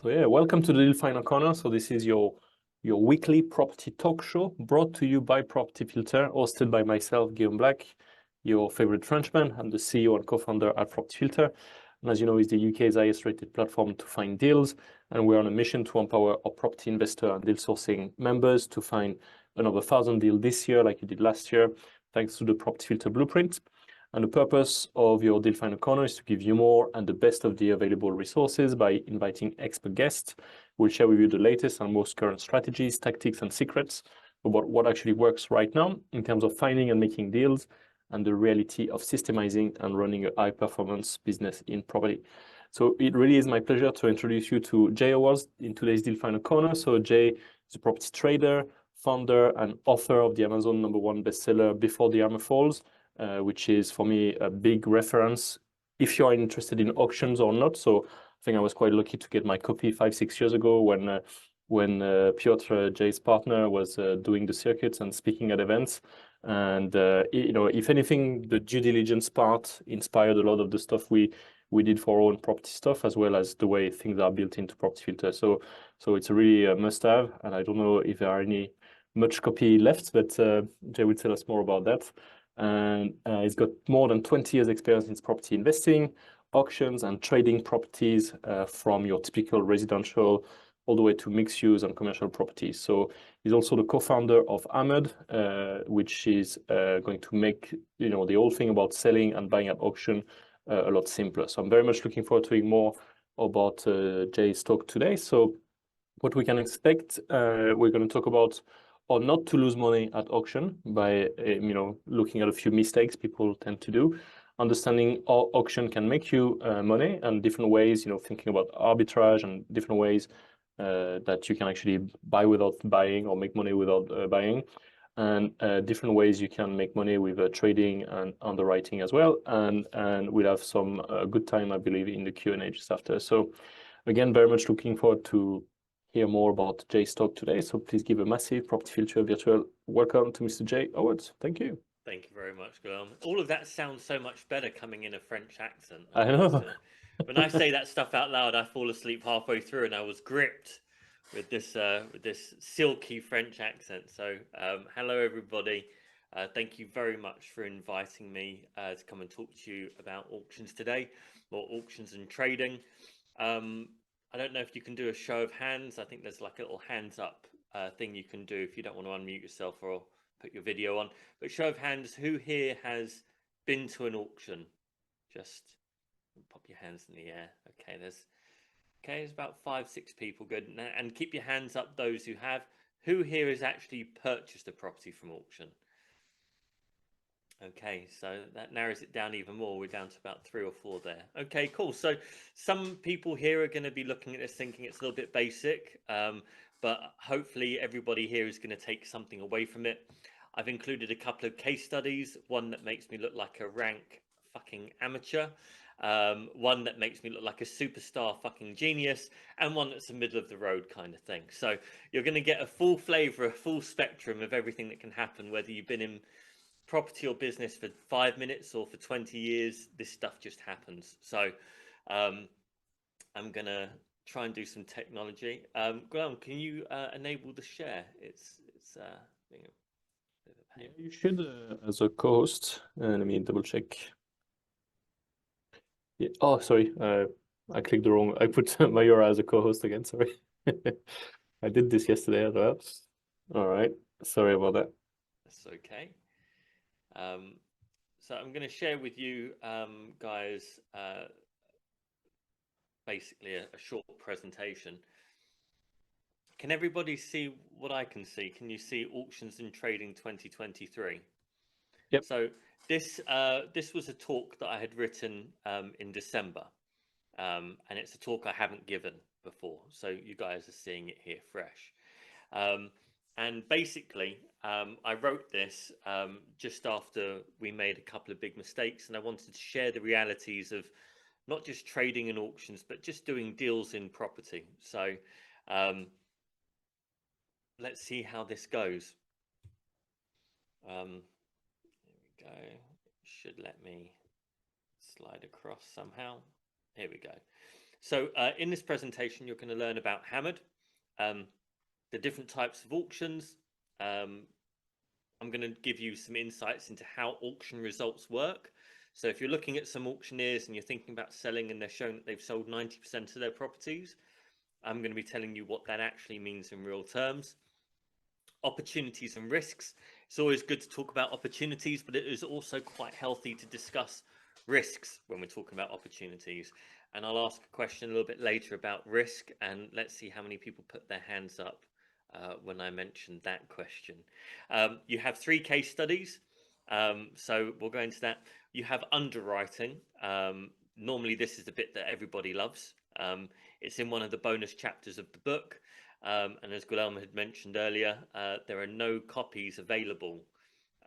So yeah, welcome to the Deal Final Corner. So this is your weekly property talk show brought to you by Property Filter, hosted by myself, Guillaume Black, your favorite Frenchman. I'm the CEO and co-founder at Property Filter. And as you know, it's the UK's highest rated platform to find deals. And we're on a mission to empower our property investor and deal sourcing members to find another 1,000 deals this year, like you did last year, thanks to the Property Filter blueprint. And the purpose of your Deal Finder Corner is to give you more and the best of the available resources by inviting expert guests who will share with you the latest and most current strategies, tactics, and secrets about what actually works right now in terms of finding and making deals and the reality of systemizing and running a high-performance business in property. So it really is my pleasure to introduce you to Jay Awards in today's Deal Finder Corner. So Jay is a property trader, founder, and author of the Amazon #1 bestseller, Before the Hammer Falls, which is for me a big reference if you are interested in auctions or not. So I think I was quite lucky to get my copy 5-6 years ago when Piotr, Jay's partner, was doing the circuits and speaking at events. And if anything, the due diligence part inspired a lot of the stuff we did for our own property stuff, as well as the way things are built into Property Filter. So it's a really must-have, and I don't know if there are any much copy left, but Jay will tell us more about that. And he's got more than 20 years experience in property investing, auctions, and trading properties from your typical residential all the way to mixed use and commercial properties. So he's also the co-founder of Ahmed, which is going to make the whole thing about selling and buying at auction a lot simpler. So I'm very much looking forward to hearing more about Jay's talk today. So what we can expect, we're going to talk about or not to lose money at auction by looking at a few mistakes people tend to do, understanding how auction can make you money and different ways, thinking about arbitrage and different ways that you can actually buy without buying or make money without buying, and different ways you can make money with trading and underwriting as well. And we'll have some good time, I believe, in the Q&A just after. So again, very much looking forward to hear more about Jay's talk today. So please give a massive Property Filter virtual welcome to Mr. Jay Awards. Thank you. Thank you very much, Guillaume. All of that sounds so much better coming in a French accent. I know. When I say that stuff out loud, I fall asleep halfway through, and I was gripped with this silky French accent. So hello, everybody. Thank you very much for inviting me to come and talk to you about auctions today, or auctions and trading. I don't know if you can do a show of hands. I think there's like a little hands up thing you can do if you don't want to unmute yourself or put your video on. But show of hands, who here has been to an auction? Just pop your hands in the air. Okay, there's about 5-6 people. Good. And keep your hands up, those who have. Who here has actually purchased a property from auction? Okay, so that narrows it down even more. We're down to about 3 or 4 there. Okay, cool. So some people here are going to be looking at this thinking it's a little bit basic, but hopefully everybody here is going to take something away from it. I've included a couple of case studies, one that makes me look like a rank fucking amateur, one that makes me look like a superstar fucking genius, and one that's a middle of the road kind of thing. So you're going to get a full flavor, a full spectrum of everything that can happen, whether you've been in property or business for 5 minutes or for 20 years. This stuff just happens. So I'm going to try and do some technology. Guillaume, can you enable the share? It's being a bit of a pain. Yeah, you should as a co-host. Let me double check. Yeah. Oh, sorry. I clicked the wrong. I put Mayura as a co-host again. Sorry. I did this yesterday as well. All right. Sorry about that. That's okay. So I'm going to share with you guys basically a short presentation. Can everybody see what I can see? Can you see auctions and trading 2023? Yep. So this was a talk that I had written in December, and it's a talk I haven't given before. So you guys are seeing it here fresh. And basically, I wrote this just after we made a couple of big mistakes, and I wanted to share the realities of not just trading and auctions, but just doing deals in property. So let's see how this goes. There we go. It should let me slide across somehow. Here we go. So in this presentation, you're going to learn about Hammered, the different types of auctions. I'm going to give you some insights into how auction results work. So if you're looking at some auctioneers and you're thinking about selling and they're showing that they've sold 90% of their properties, I'm going to be telling you what that actually means in real terms. Opportunities and risks. It's always good to talk about opportunities, but it is also quite healthy to discuss risks when we're talking about opportunities. And I'll ask a question a little bit later about risk, and let's see how many people put their hands up when I mentioned that question. You have 3 case studies, so we'll go into that. You have underwriting. Normally this is the bit that everybody loves. It's in one of the bonus chapters of the book. And as Guillermo had mentioned earlier, there are no copies available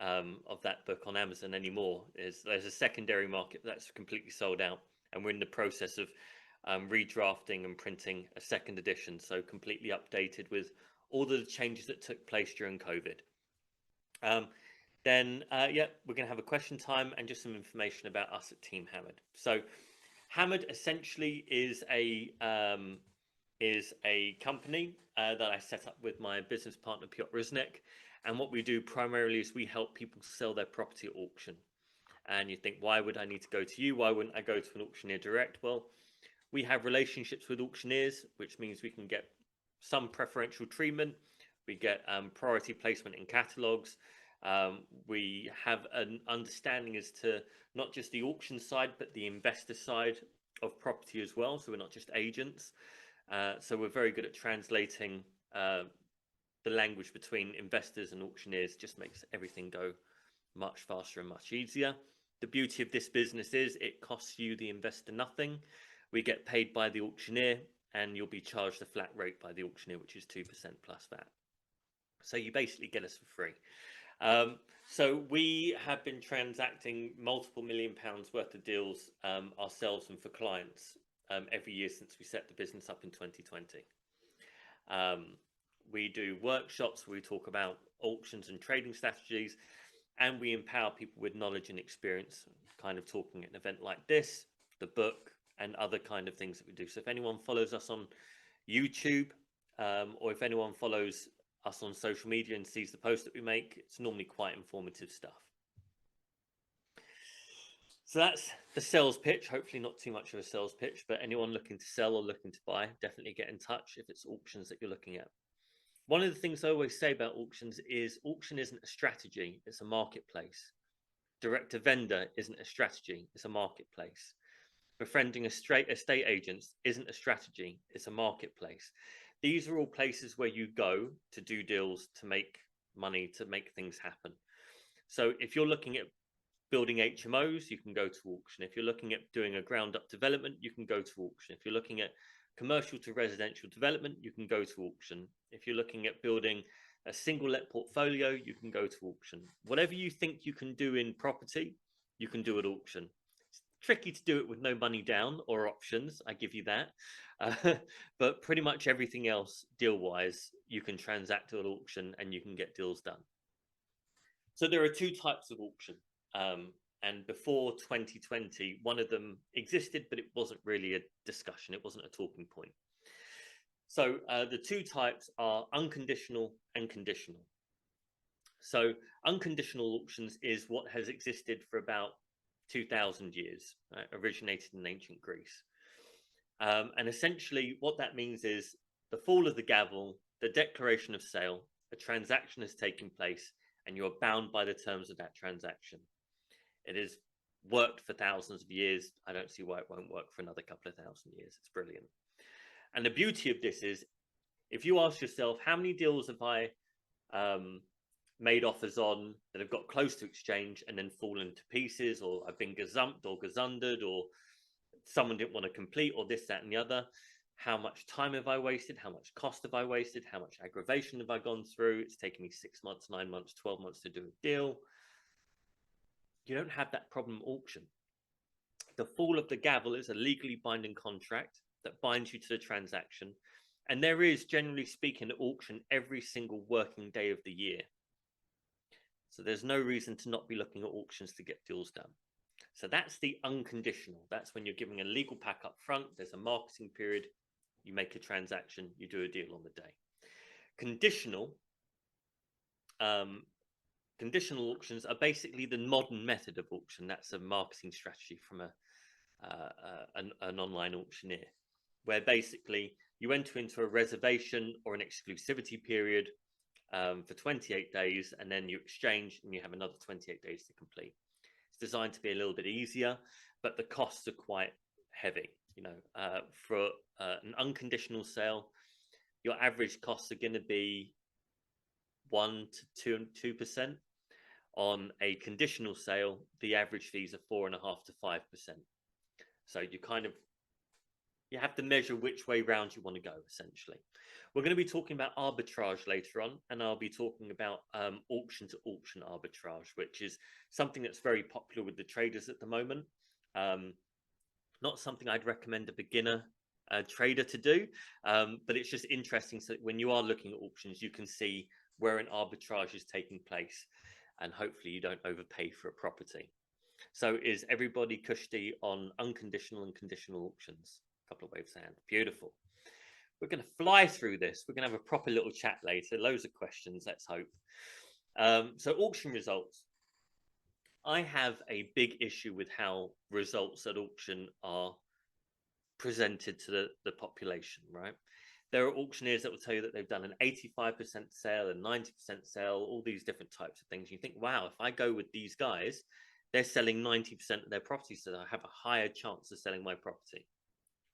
of that book on Amazon anymore. There's a secondary market that's completely sold out, and we're in the process of redrafting and printing a second edition, so completely updated with all the changes that took place during COVID. Then we're going to have a question time and just some information about us at Team Hammered. So Hammered essentially is a company that I set up with my business partner Piotr Rysnek, and what we do primarily is we help people sell their property at auction. And you think, why would I need to go to you? Why wouldn't I go to an auctioneer direct? Well, we have relationships with auctioneers, which means we can get some preferential treatment. We get priority placement in catalogs. We have an understanding as to not just the auction side, but the investor side of property as well. So we're not just agents. So we're very good at translating the language between investors and auctioneers. Just makes everything go much faster and much easier. The beauty of this business is it costs you, the investor, nothing. We get paid by the auctioneer, and you'll be charged a flat rate by the auctioneer, which is 2% plus VAT. So you basically get us for free. So we have been transacting multiple £1 million worth of deals ourselves and for clients every year since we set the business up in 2020. We do workshops where we talk about auctions and trading strategies, and we empower people with knowledge and experience, kind of talking at an event like this, the book, and other kind of things that we do. So if anyone follows us on YouTube, or if anyone follows us on social media and sees the post that we make, it's normally quite informative stuff. So that's the sales pitch. Hopefully not too much of a sales pitch, but anyone looking to sell or looking to buy, definitely get in touch if it's auctions that you're looking at. One of the things I always say about auctions is auction isn't a strategy, it's a marketplace. Direct to vendor isn't a strategy, it's a marketplace. Befriending estate agents isn't a strategy, it's a marketplace. These are all places where you go to do deals, to make money, to make things happen. So if you're looking at building HMOs, you can go to auction. If you're looking at doing a ground up development, you can go to auction. If you're looking at commercial to residential development, you can go to auction. If you're looking at building a single let portfolio, you can go to auction. Whatever you think you can do in property, you can do at auction. It's tricky to do it with no money down or options, I give you that. But pretty much everything else deal-wise, you can transact at auction and you can get deals done. So there are 2 types of auction. And before 2020, one of them existed, but it wasn't really a discussion. It wasn't a talking point. So the 2 types are unconditional and conditional. So unconditional auctions is what has existed for about 2,000 years, originated in ancient Greece. And essentially what that means is the fall of the gavel, the declaration of sale, a transaction has taken place, and you're bound by the terms of that transaction. It has worked for thousands of years. I don't see why it won't work for another couple of thousand years. It's brilliant. And the beauty of this is, if you ask yourself, how many deals have I made offers on that have got close to exchange and then fallen to pieces, or I've been gazumped or gazundered, or someone didn't want to complete, or this, that, and the other? How much time have I wasted? How much cost have I wasted? How much aggravation have I gone through? It's taken me 6 months, 9 months, 12 months to do a deal. You don't have that problem at auction. The fall of the gavel is a legally binding contract that binds you to the transaction. And there is, generally speaking, at auction every single working day of the year. So there's no reason to not be looking at auctions to get deals done. So that's the unconditional. That's when you're giving a legal pack up front. There's a marketing period. You make a transaction. You do a deal on the day. Conditional auctions are basically the modern method of auction. That's a marketing strategy from an online auctioneer, where basically you enter into a reservation or an exclusivity period for 28 days, and then you exchange and you have another 28 days to complete. It's designed to be a little bit easier, but the costs are quite heavy. For an unconditional sale, your average costs are going to be 1 to 2%. On a conditional sale, the average fees are 4.5% to 5%. So you have to measure which way round you want to go, essentially. We're going to be talking about arbitrage later on, and I'll be talking about auction to auction arbitrage, which is something that's very popular with the traders at the moment. Not something I'd recommend a beginner trader to do, but it's just interesting. So when you are looking at auctions, you can see where an arbitrage is taking place, and hopefully you don't overpay for a property. So is everybody cushy on unconditional and conditional auctions? A couple of waves of hand. Beautiful. We're going to fly through this. We're going to have a proper little chat later. Loads of questions, let's hope. So auction results. I have a big issue with how results at auction are presented to the population, right? There are auctioneers that will tell you that they've done an 85% sale, a 90% sale, all these different types of things. You think, wow, if I go with these guys, they're selling 90% of their property, so I have a higher chance of selling my property.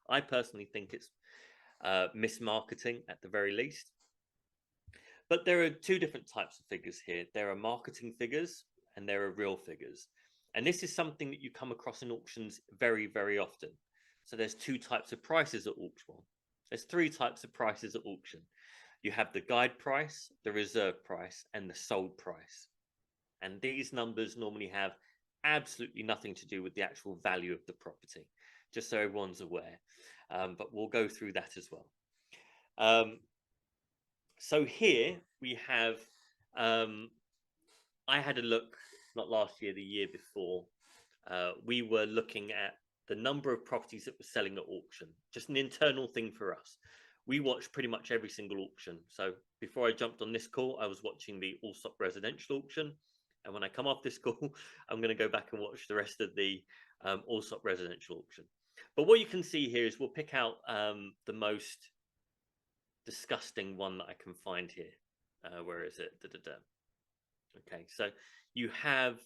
I personally think it's mismarketing at the very least. But there are two different types of figures here. There are marketing figures and there are real figures. And this is something that you come across in auctions very, very often. So there's two types of prices at auction. There's three types of prices at auction. You have the guide price, the reserve price, and the sold price. And these numbers normally have absolutely nothing to do with the actual value of the property, just so everyone's aware. But we'll go through that as well. So here we have, I had a look, not last year, the year before. We were looking at the number of properties that were selling at auction, just an internal thing for us. We watch pretty much every single auction. So before I jumped on this call, I was watching the Allsop residential auction. And when I come off this call, I'm going to go back and watch the rest of the Allsop residential auction. But what you can see here is we'll pick out the most disgusting one that I can find here. Where is it? Okay, so you have,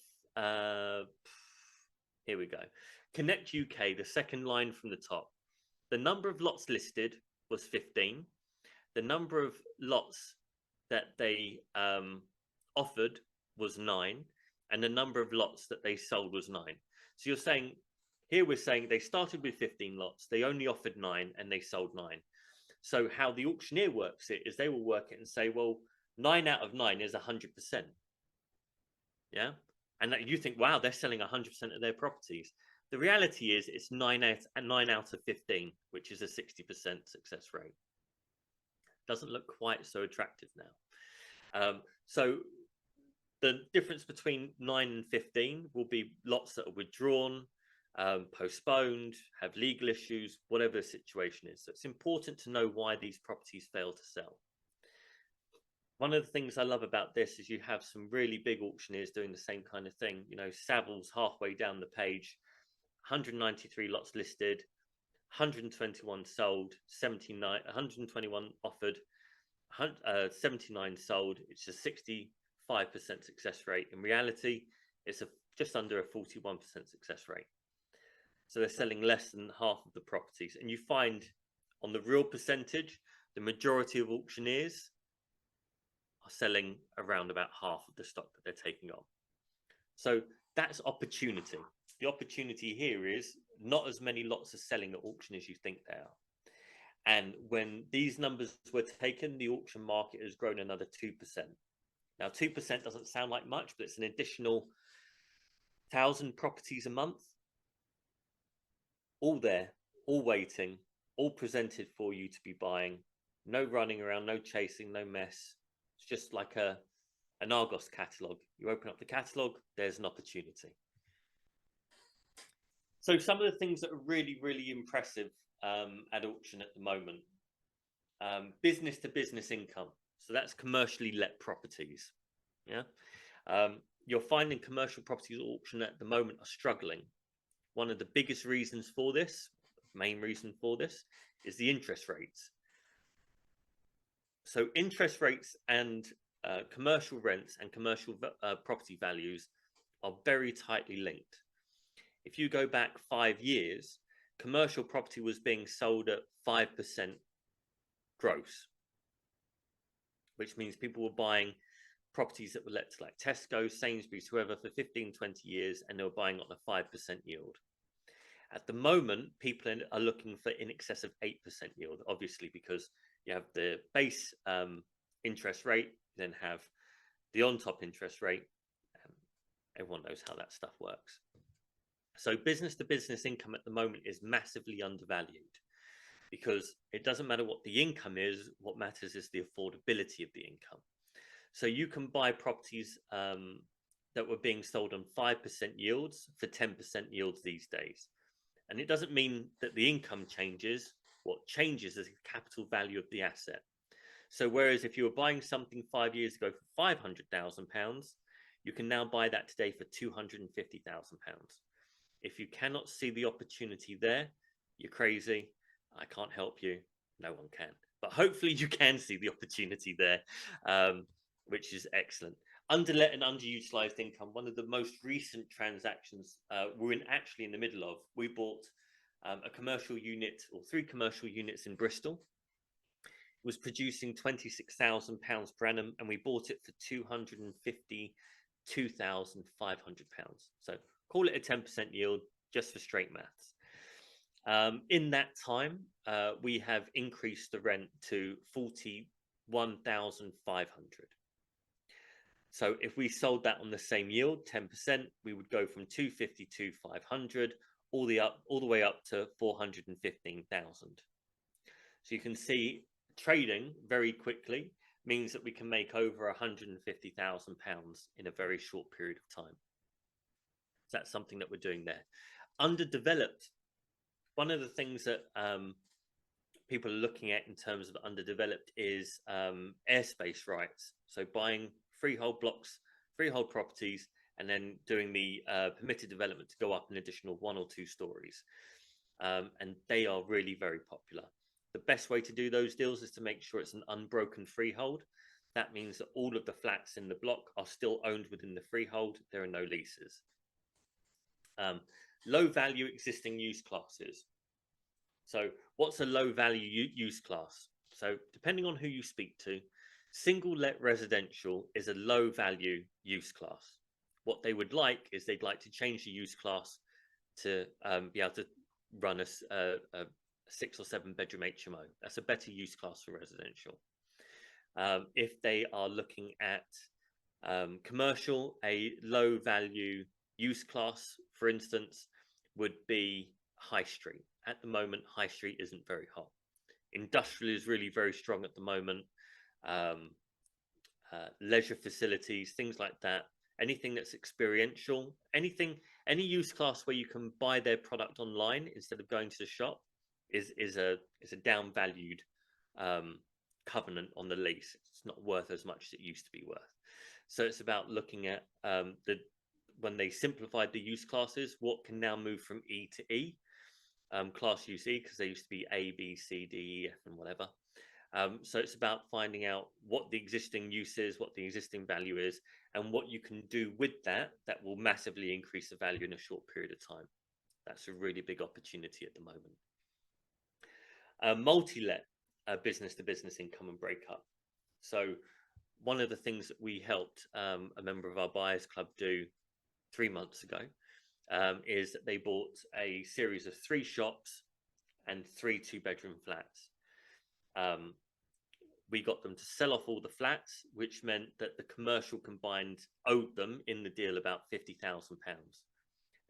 here we go. Connect UK, the second line from the top. The number of lots listed was 15. The number of lots that they offered was 9. And the number of lots that they sold was 9. So you're saying, here we're saying they started with 15 lots, they only offered 9 and they sold 9. So how the auctioneer works it is they will work it and say, well, 9 out of 9 is 100%. Yeah. And that you think, wow, they're selling 100% of their properties. The reality is it's 9 out of 15, which is a 60% success rate. Doesn't look quite so attractive now. So the difference between 9 and 15 will be lots that are withdrawn, postponed, have legal issues, whatever the situation is. So it's important to know why these properties fail to sell. One of the things I love about this is you have some really big auctioneers doing the same kind of thing. You know, Savills halfway down the page, 193 lots listed, 121 sold, 121 offered, 79 sold. It's a 65% success rate. In reality, it's just under a 41% success rate. So they're selling less than half of the properties. And you find on the real percentage, the majority of auctioneers are selling around about half of the stock that they're taking on. So that's opportunity. The opportunity here is not as many lots are selling at auction as you think they are. And when these numbers were taken, the auction market has grown another 2%. Now, 2% doesn't sound like much, but it's an additional 1,000 properties a month. All there, all waiting, all presented for you to be buying. No running around, no chasing, no mess. It's just like an Argos catalogue. You open up the catalogue, there's an opportunity. So some of the things that are really, really impressive at auction at the moment, business to business income. So that's commercially let properties. Yeah. You're finding commercial properties at auction at the moment are struggling. One of the biggest reasons for this, main reason for this, is the interest rates. So interest rates and commercial rents and commercial property values are very tightly linked. If you go back 5 years, commercial property was being sold at 5% gross, which means people were buying properties that were let to like Tesco, Sainsbury's, whoever for 15, 20 years, and they were buying on a 5% yield. At the moment, people are looking for in excess of 8% yield, obviously, because you have the base interest rate, then have the on-top interest rate. Everyone knows how that stuff works. So business to business income at the moment is massively undervalued because it doesn't matter what the income is. What matters is the affordability of the income. So you can buy properties that were being sold on 5% yields for 10% yields these days. And it doesn't mean that the income changes. What changes is the capital value of the asset. So whereas if you were buying something 5 years ago for £500,000, you can now buy that today for £250,000. If you cannot see the opportunity there, you're crazy. I can't help you. No one can. But hopefully you can see the opportunity there, which is excellent. Underlet and underutilized income, one of the most recent transactions we're actually in the middle of. We bought a commercial unit or 3 commercial units in Bristol. It was producing £26,000 per annum, and we bought it for £252,500. So call it a 10% yield just for straight maths. In that time, we have increased the rent to £41,500. So if we sold that on the same yield, 10%, we would go from 252,500 all the way up to 415,000. So you can see trading very quickly means that we can make over £150,000 in a very short period of time. So that's something that we're doing there. Underdeveloped. One of the things that people are looking at in terms of underdeveloped is airspace rights. So buying freehold blocks, freehold properties, and then doing the permitted development to go up an additional 1 or 2 stories. And they are really very popular. The best way to do those deals is to make sure it's an unbroken freehold. That means that all of the flats in the block are still owned within the freehold. There are no leases. Low value existing use classes. So what's a low value use class? So depending on who you speak to, single let residential is a low value use class. What they would like is they'd like to change the use class to be able to run a 6 or 7 bedroom HMO. That's a better use class for residential. If they are looking at commercial, a low value use class, for instance, would be high street. At the moment, high street isn't very hot. Industrial is really very strong at the moment. Leisure facilities, things like that. Anything that's experiential, any use class where you can buy their product online instead of going to the shop is a downvalued covenant on the lease. It's not worth as much as it used to be worth. So it's about looking at when they simplified the use classes, what can now move from E to E, class use E, because they used to be A, B, C, D, E, F, and whatever. So it's about finding out what the existing use is, what the existing value is, and what you can do with that will massively increase the value in a short period of time. That's a really big opportunity at the moment. Multi-let, business to business income and breakup. So one of the things that we helped a member of our buyers club do 3 months ago is that they bought a series of 3 shops and 3 2-bedroom flats. We got them to sell off all the flats, which meant that the commercial combined owed them in the deal about £50,000.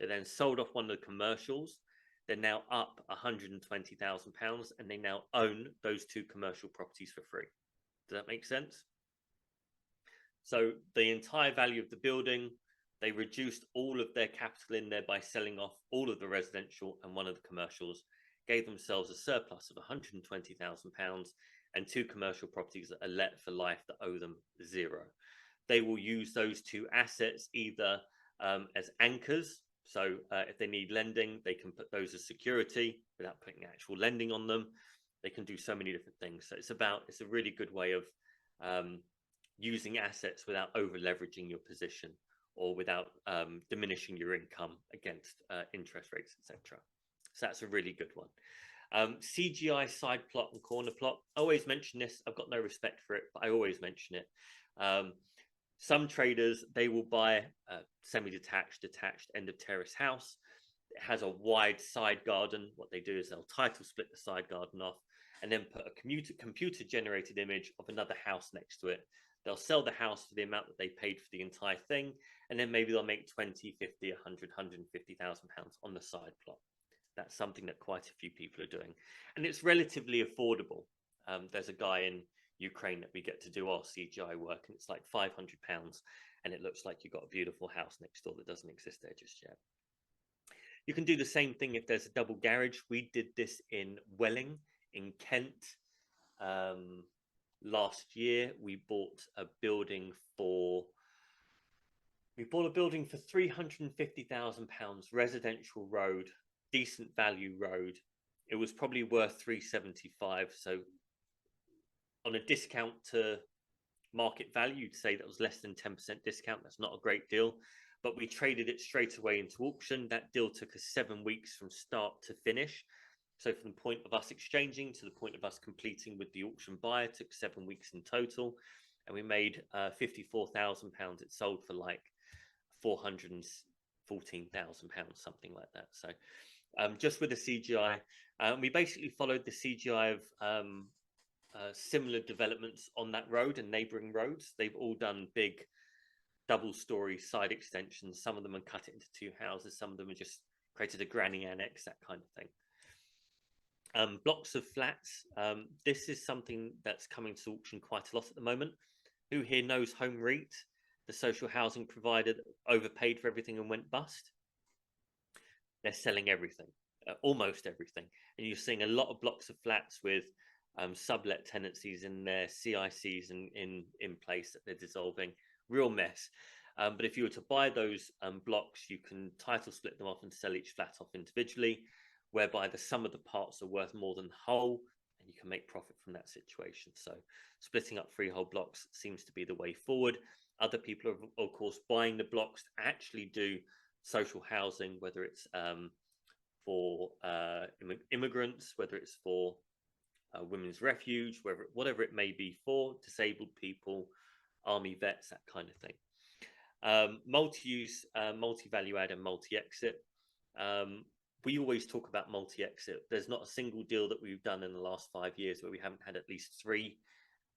They then sold off one of the commercials. They're now up £120,000, and they now own those 2 commercial properties for free. Does that make sense? So the entire value of the building They reduced all of their capital in there by selling off all of the residential and one of the commercials, gave themselves a surplus of £120,000 and 2 commercial properties that are let for life that owe them 0. They will use those 2 assets either as anchors. So if they need lending, they can put those as security without putting actual lending on them. They can do so many different things. So it's a really good way of using assets without over leveraging your position or without diminishing your income against interest rates, etc. So that's a really good one. CGI side plot and corner plot. I always mention this. I've got no respect for it, but I always mention it. Some traders, they will buy a semi-detached, detached end of terrace house. It has a wide side garden. What they do is they'll title split the side garden off and then put a computer generated image of another house next to it. They'll sell the house for the amount that they paid for the entire thing, and then maybe they'll make 20, 50, 100, 150,000 pounds on the side plot. That's something that quite a few people are doing, and it's relatively affordable. There's a guy in Ukraine that we get to do our CGI work, and it's like £500, and it looks like you've got a beautiful house next door that doesn't exist there just yet. You can do the same thing if there's a double garage. We did this in Welling in Kent last year. We bought a building for £350,000, residential road, decent value road. It was probably worth 375. So on a discount to market value, you'd say that was less than 10% discount. That's not a great deal, but we traded it straight away into auction. That deal took us 7 weeks from start to finish. So from the point of us exchanging to the point of us completing with the auction buyer took 7 weeks in total, and we made £54,000. It sold for like £414,000, something like that. So just with the CGI, we basically followed the CGI of similar developments on that road and neighbouring roads. They've all done big double-story side extensions. Some of them have cut it into 2 houses. Some of them have just created a granny annex, that kind of thing. Blocks of flats. This is something that's coming to auction quite a lot at the moment. Who here knows Home REIT, the social housing provider that overpaid for everything and went bust? They're selling everything, almost everything. And you're seeing a lot of blocks of flats with sublet tenancies in their CICs in place that they're dissolving. Real mess. But if you were to buy those blocks, you can title split them off and sell each flat off individually, whereby the sum of the parts are worth more than the whole, and you can make profit from that situation. So splitting up freehold blocks seems to be the way forward. Other people are, of course, buying the blocks to actually do social housing, whether it's for immigrants, whether it's for women's refuge, whatever it may be for, disabled people, army vets, that kind of thing. Multi-use, multi-value add and multi-exit. We always talk about multi-exit. There's not a single deal that we've done in the last 5 years where we haven't had at least 3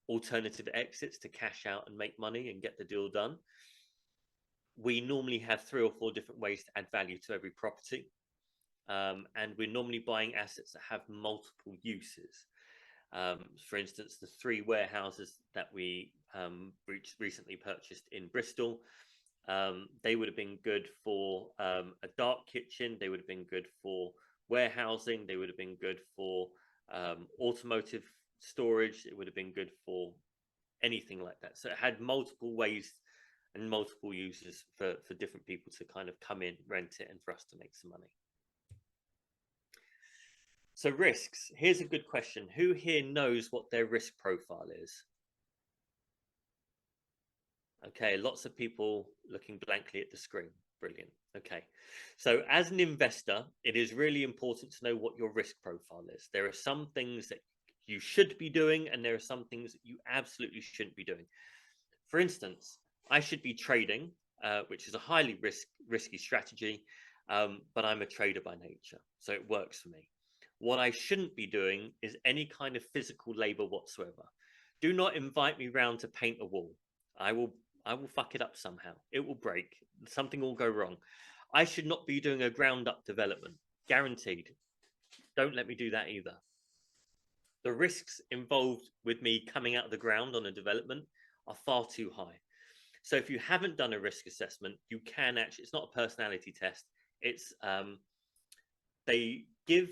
alternative exits to cash out and make money and get the deal done. We normally have 3 or 4 different ways to add value to every property. And we're normally buying assets that have multiple uses. For instance, the 3 warehouses that we recently purchased in Bristol, they would have been good for a dark kitchen. They would have been good for warehousing. They would have been good for automotive storage. It would have been good for anything like that. So it had multiple ways and multiple uses for different people to kind of come in, rent it, and for us to make some money. So risks. Here's a good question. Who here knows what their risk profile is? Okay, lots of people looking blankly at the screen. Brilliant. Okay, so as an investor, it is really important to know what your risk profile is. There are some things that you should be doing, and there are some things that you absolutely shouldn't be doing. For instance, I should be trading, which is a highly risky strategy, but I'm a trader by nature, so it works for me. What I shouldn't be doing is any kind of physical labor whatsoever. Do not invite me round to paint a wall. I will fuck it up somehow. It will break. Something will go wrong. I should not be doing a ground up development. Guaranteed. Don't let me do that either. The risks involved with me coming out of the ground on a development are far too high. So if you haven't done a risk assessment, you can actually, it's not a personality test. It's they give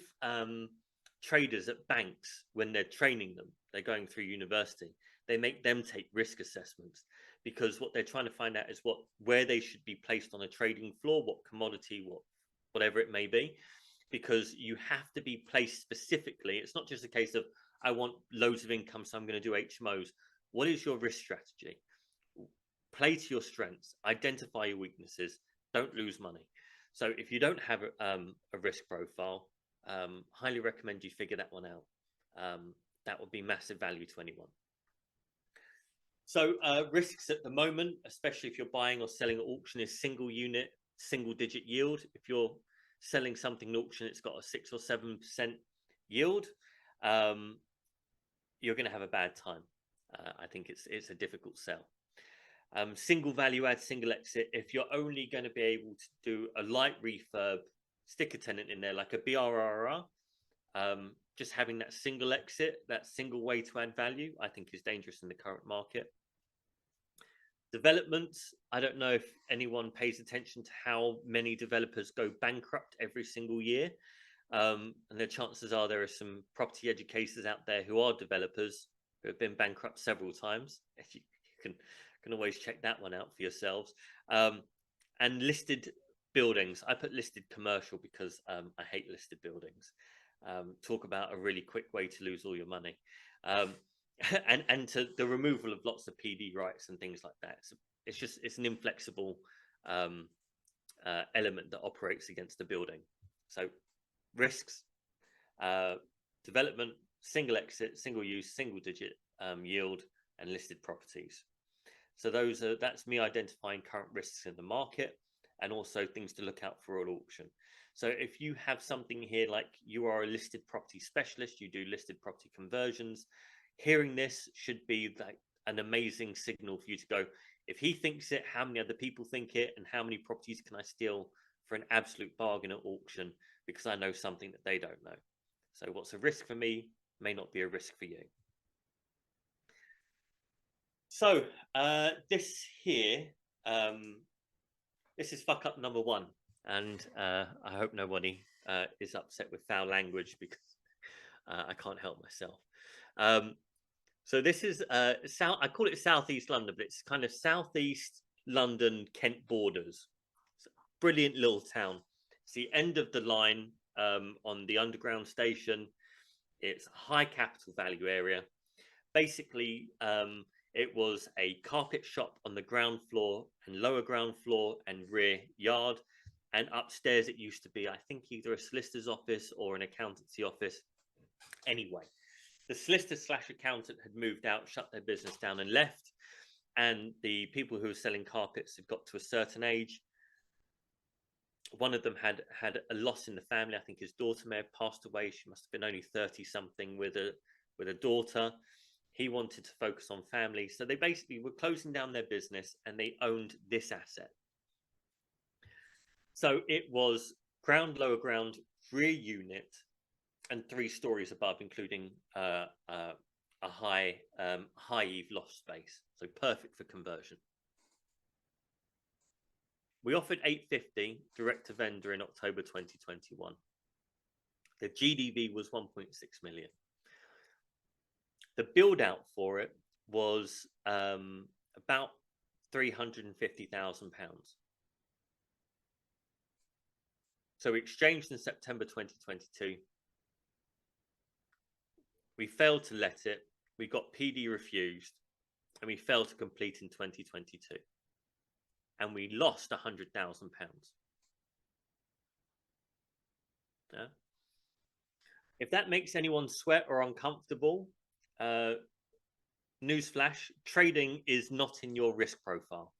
traders at banks, when they're training them, they're going through university, they make them take risk assessments, because what they're trying to find out is where they should be placed on a trading floor, what commodity, whatever it may be, because you have to be placed specifically. It's not just a case of, I want loads of income, so I'm going to do HMOs. What is your risk strategy? Play to your strengths, identify your weaknesses, don't lose money. So if you don't have a risk profile, highly recommend you figure that one out. That would be massive value to anyone. So risks at the moment, especially if you're buying or selling at auction, is single unit, single digit yield. If you're selling something at auction, it's got a 6 or 7% yield, you're going to have a bad time. I think it's a difficult sell. Single value add, single exit. If you're only going to be able to do a light refurb, stick a tenant in there like a BRRR, just having that single exit, that single way to add value, I think is dangerous in the current market. Developments, I don't know if anyone pays attention to how many developers go bankrupt every single year. And the chances are there are some property educators out there who are developers who have been bankrupt several times. You can always check that one out for yourselves. And listed buildings, I put listed commercial because I hate listed buildings. Talk about a really quick way to lose all your money. And to the removal of lots of PD rights and things like that. It's an inflexible element that operates against the building. So risks, development, single exit, single use, single digit yield, and listed properties. So that's me identifying current risks in the market, and also things to look out for at auction. So if you have something here, like you are a listed property specialist, you do listed property conversions, hearing this should be like an amazing signal for you to go, if he thinks it, how many other people think it, and how many properties can I steal for an absolute bargain at auction, because I know something that they don't know. So what's a risk for me may not be a risk for you. So this here, this is fuck up number one, and I hope nobody is upset with foul language, because I can't help myself. So this is I call it Southeast London, but it's kind of Southeast London, Kent borders. It's a brilliant little town. It's the end of the line on the underground station. It's a high capital value area. Basically, it was a carpet shop on the ground floor and lower ground floor and rear yard. And upstairs it used to be, I think, either a solicitor's office or an accountancy office. Anyway, the solicitor / accountant had moved out, shut their business down and left. And the people who were selling carpets had got to a certain age. One of them had a loss in the family. I think his daughter may have passed away. She must have been only 30 something with a daughter. He wanted to focus on family. So they basically were closing down their business, and they owned this asset. So it was ground, lower ground, rear unit, and 3 stories above, including a high eave loft space. So perfect for conversion. We offered 850 direct to vendor in October 2021. The GDV was 1.6 million. The build out for it was about £350,000. So we exchanged in September 2022. We failed to let it. We got PD refused, and we failed to complete in 2022. And we lost £100,000. Yeah. If that makes anyone sweat or uncomfortable, newsflash, trading is not in your risk profile.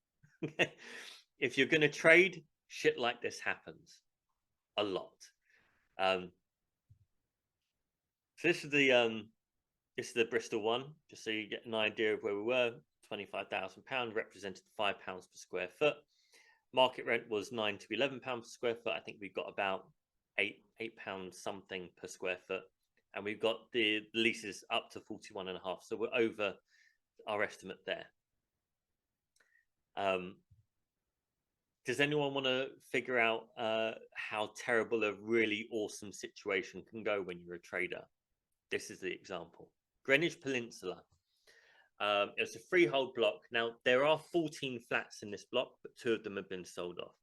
If you're going to trade, shit like this happens a lot. So this is the Bristol one, just so you get an idea of where we were. £25,000 represented £5 per square foot. Market rent was £9 to £11 per square foot. I think we've got about £8 something per square foot, and we've got the leases up to 41.5. So we're over our estimate there. Does anyone want to figure out how terrible a really awesome situation can go when you're a trader? This is the example. Greenwich Peninsula. It's a freehold block. Now, there are 14 flats in this block, but 2 of them have been sold off.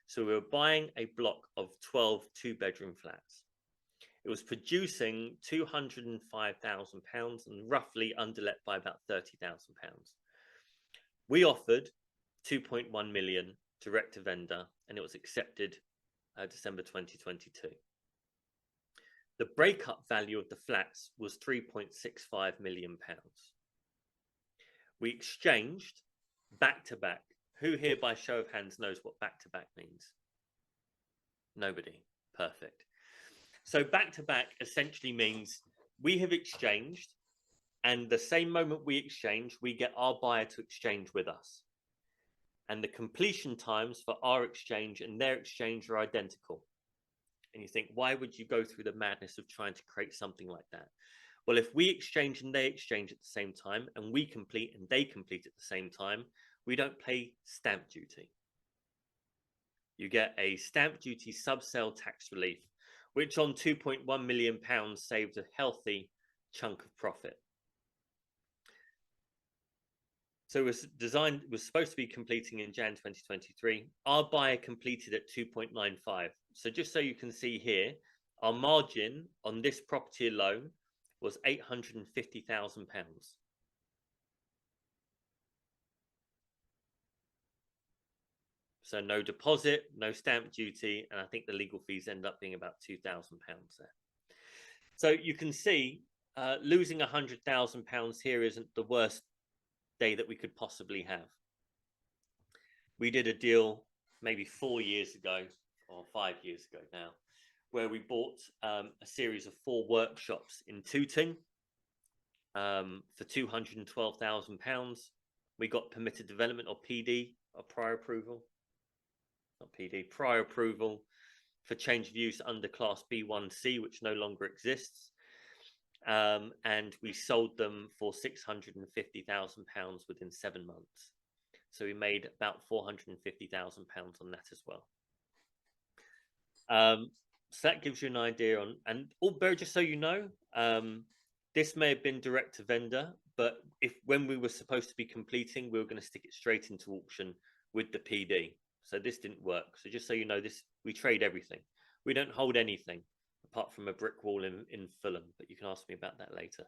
So we were buying a block of 12 two-bedroom flats. It was producing £205,000 and roughly underlet by about £30,000. We offered 2.1 million direct to vendor, and it was accepted December 2022. The breakup value of the flats was £3.65 million. We exchanged back to back. Who here, by show of hands, knows what back to back means? Nobody. Perfect. So back to back essentially means we have exchanged, and the same moment we exchange, we get our buyer to exchange with us. And the completion times for our exchange and their exchange are identical. And you think, why would you go through the madness of trying to create something like that? Well, if we exchange and they exchange at the same time, and we complete and they complete at the same time, we don't pay stamp duty. You get a stamp duty sub-sale tax relief, which on £2.1 million saved a healthy chunk of profit. So it was supposed to be completing in Jan 2023. Our buyer completed at 2.95. So just so you can see here, our margin on this property alone was £850,000. So no deposit, no stamp duty, and I think the legal fees end up being about £2,000 there. So you can see losing £100,000 here isn't the worst day that we could possibly have. We did a deal maybe 4 years ago, or 5 years ago now, where we bought a series of 4 workshops in Tooting for £212,000. We got permitted development, or PD, or prior approval. Not PD, prior approval for change of use under Class B1C, which no longer exists. And we sold them for £650,000 within 7 months. So we made about £450,000 on that as well. So that gives you an idea on, and just so you know, this may have been direct to vendor, but when we were supposed to be completing, we were going to stick it straight into auction with the PD. So this didn't work. So just so you know, we trade everything. We don't hold anything apart from a brick wall in Fulham, but you can ask me about that later.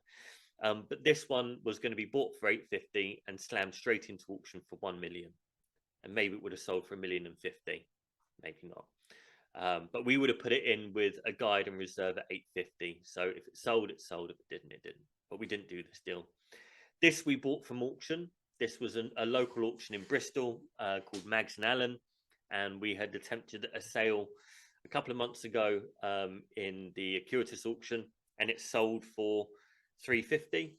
But this one was going to be bought for $850 and slammed straight into auction for $1 million. And maybe it would have sold for $1.05 million, maybe not. But we would have put it in with a guide and reserve at $850. So if it sold, it sold. If it didn't, it didn't. But we didn't do this deal. This we bought from auction. This was a local auction in Bristol called Mags and Allen. And we had attempted a sale a couple of months ago in the Acuitas auction, and it sold for $350.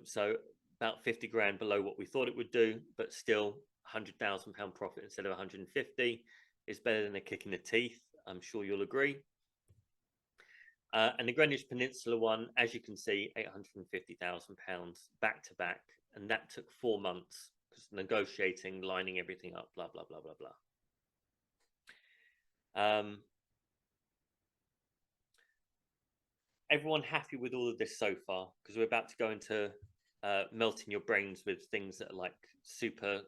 So about 50 grand below what we thought it would do, but still £100,000 profit instead of 150 is better than a kick in the teeth. I'm sure you'll agree. And the Greenwich Peninsula one, as you can see, £850,000 back to back, and that took 4 months because negotiating, lining everything up, blah blah blah blah blah. Everyone happy with all of this so far? Because we're about to go into melting your brains with things that are like super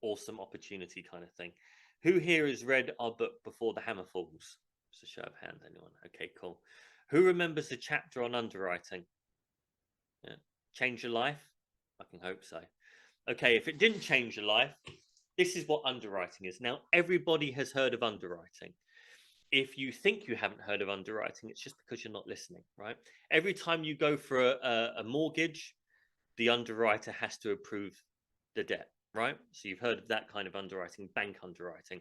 awesome opportunity kind of thing. Who here has read our book Before the Hammer Falls? Just a show of hands, anyone? Okay, cool. Who remembers the chapter on underwriting? Yeah. Change your life? I can hope so. Okay, if it didn't change your life, this is what underwriting is. Now, everybody has heard of underwriting. If you think you haven't heard of underwriting, it's just because you're not listening, right? Every time you go for a mortgage, the underwriter has to approve the debt, right? So you've heard of that kind of underwriting, bank underwriting.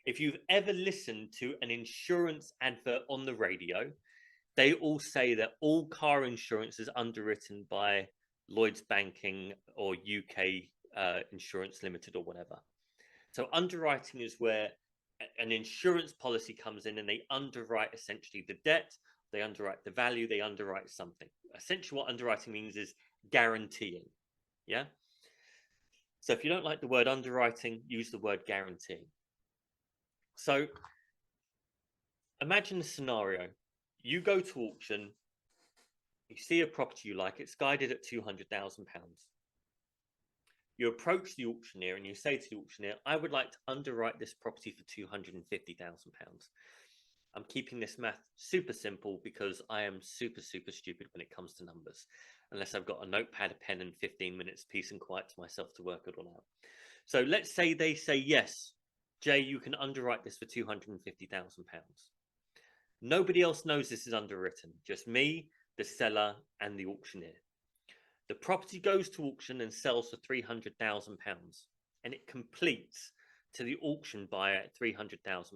If you've ever listened to an insurance advert on the radio, they all say that all car insurance is underwritten by Lloyd's Banking or UK Insurance Limited or whatever. So underwriting is where an insurance policy comes in and they underwrite essentially the debt, they underwrite the value, they underwrite something. Essentially what underwriting means is guaranteeing. Yeah. So if you don't like the word underwriting, use the word guarantee. So imagine a scenario. You go to auction, you see a property you like, it's guided at £200,000. You approach the auctioneer and you say to the auctioneer, I would like to underwrite this property for £250,000. I'm keeping this math super simple because I am super stupid when it comes to numbers, unless I've got a notepad, a pen, and 15 minutes peace and quiet to myself to work it all out. So let's say they say, yes, Jay, you can underwrite this for £250,000. Nobody else knows this is underwritten, just me, the seller, and the auctioneer. The property goes to auction and sells for £300,000, and it completes to the auction buyer at £300,000.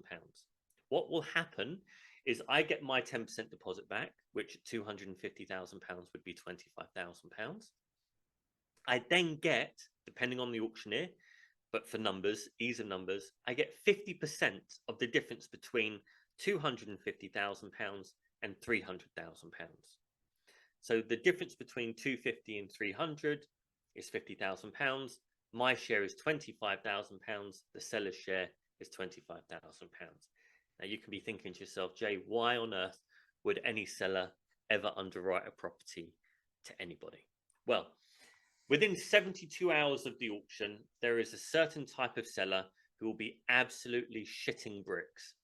What will happen is I get my 10% deposit back, which at £250,000 would be £25,000. I then get, depending on the auctioneer, but for numbers, ease of numbers, I get 50% of the difference between £250,000 and £300,000. So the difference between 250 and 300 is £50,000. My share is £25,000. The seller's share is £25,000. Now you can be thinking to yourself, Jay, why on earth would any seller ever underwrite a property to anybody? Well, within 72 hours of the auction, there is a certain type of seller who will be absolutely shitting bricks.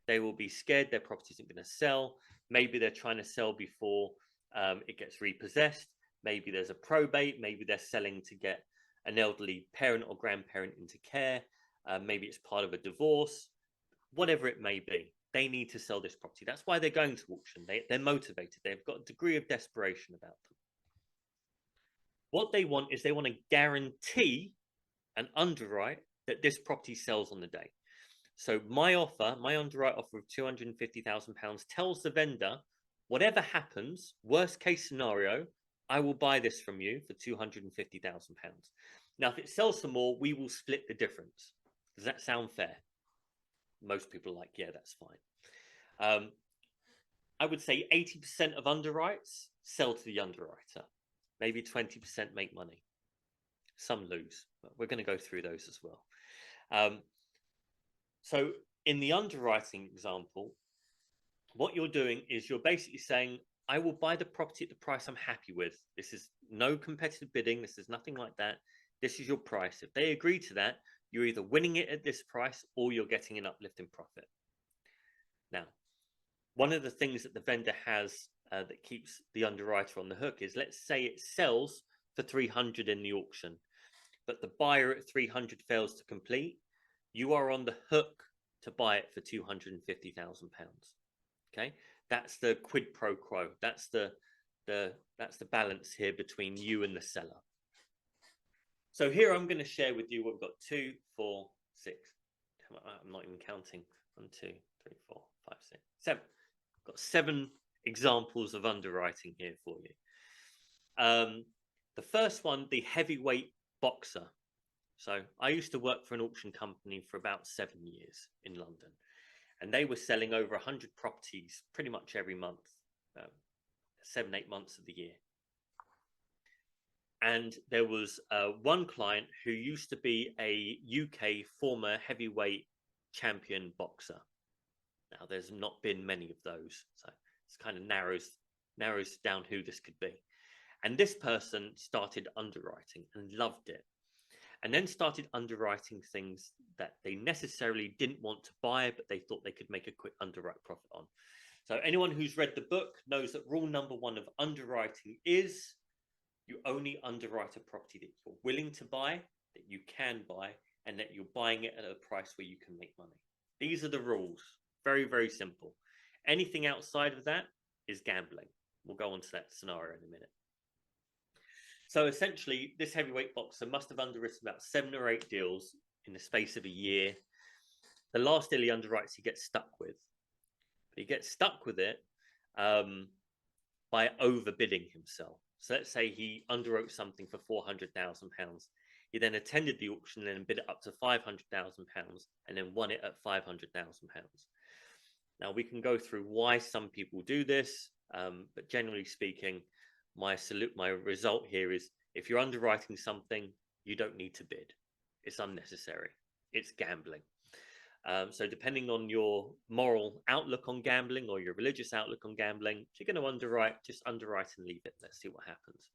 They will be scared their property isn't going to sell. Maybe they're trying to sell before it gets repossessed. Maybe there's a probate. Maybe they're selling to get an elderly parent or grandparent into care. Maybe it's part of a divorce. Whatever it may be, they need to sell this property. That's why they're going to auction. They're motivated. They've got a degree of desperation about them. What they want is they want to guarantee and underwrite that this property sells on the day. So my offer, my underwrite offer of £250,000 tells the vendor, whatever happens, worst case scenario, I will buy this from you for £250,000. Now, if it sells for more, we will split the difference. Does that sound fair? Most people are like, yeah, that's fine. I would say 80% of underwrites sell to the underwriter. Maybe 20% make money. Some lose. But we're going to go through those as well. So in the underwriting example, what you're doing is you're basically saying, I will buy the property at the price I'm happy with. This is no competitive bidding. This is nothing like that. This is your price. If they agree to that, you're either winning it at this price or you're getting an uplift in profit. Now, one of the things that the vendor has that keeps the underwriter on the hook is, let's say it sells for 300 in the auction, but the buyer at 300 fails to complete. You are on the hook to buy it for £250,000. Okay, that's the quid pro quo. That's the balance here between you and the seller. So here I'm going to share with you. We've got 2, 4, 6. I'm not even counting. 1, 2, 3, 4, 5, 6, 7. I've got 7 examples of underwriting here for you. The first one, the heavyweight boxer. So I used to work for an auction company for about 7 years in London, and they were selling over 100 properties pretty much every month, 7, 8 months of the year. And there was one client who used to be a UK former heavyweight champion boxer. Now, there's not been many of those, so it's kind of narrows down who this could be. And this person started underwriting and loved it, and then started underwriting things that they necessarily didn't want to buy, but they thought they could make a quick underwrite profit on. So anyone who's read the book knows that rule number 1 of underwriting is you only underwrite a property that you're willing to buy, that you can buy, and that you're buying it at a price where you can make money. These are the rules. Very, very simple. Anything outside of that is gambling. We'll go on to that scenario in a minute. So essentially, this heavyweight boxer must have underwritten about 7 or 8 deals in the space of a year. The last deal he underwrites, he gets stuck with. But he gets stuck with it by overbidding himself. So let's say he underwrote something for £400,000. He then attended the auction and bid it up to £500,000 and then won it at £500,000. Now, we can go through why some people do this, but generally speaking, my result here is, if you're underwriting something, you don't need to bid. It's unnecessary. It's gambling. So depending on your moral outlook on gambling or your religious outlook on gambling, if you're going to underwrite, just underwrite and leave it. Let's see what happens.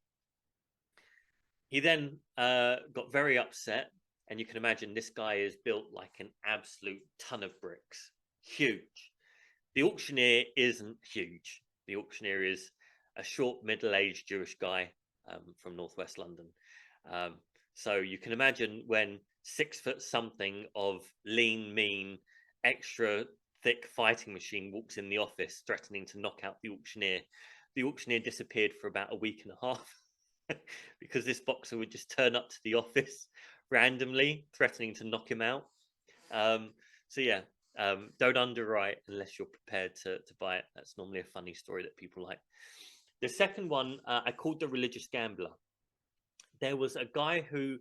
He then got very upset, and you can imagine this guy is built like an absolute ton of bricks. Huge. The auctioneer isn't huge. The auctioneer is a short, middle-aged Jewish guy from northwest London. So you can imagine when 6 foot something of lean, mean, extra thick fighting machine walks in the office threatening to knock out the auctioneer. The auctioneer disappeared for about a week and a half because this boxer would just turn up to the office randomly, threatening to knock him out. So yeah, don't underwrite unless you're prepared to buy it. That's normally a funny story that people like. The second one I called the religious gambler. There was a guy who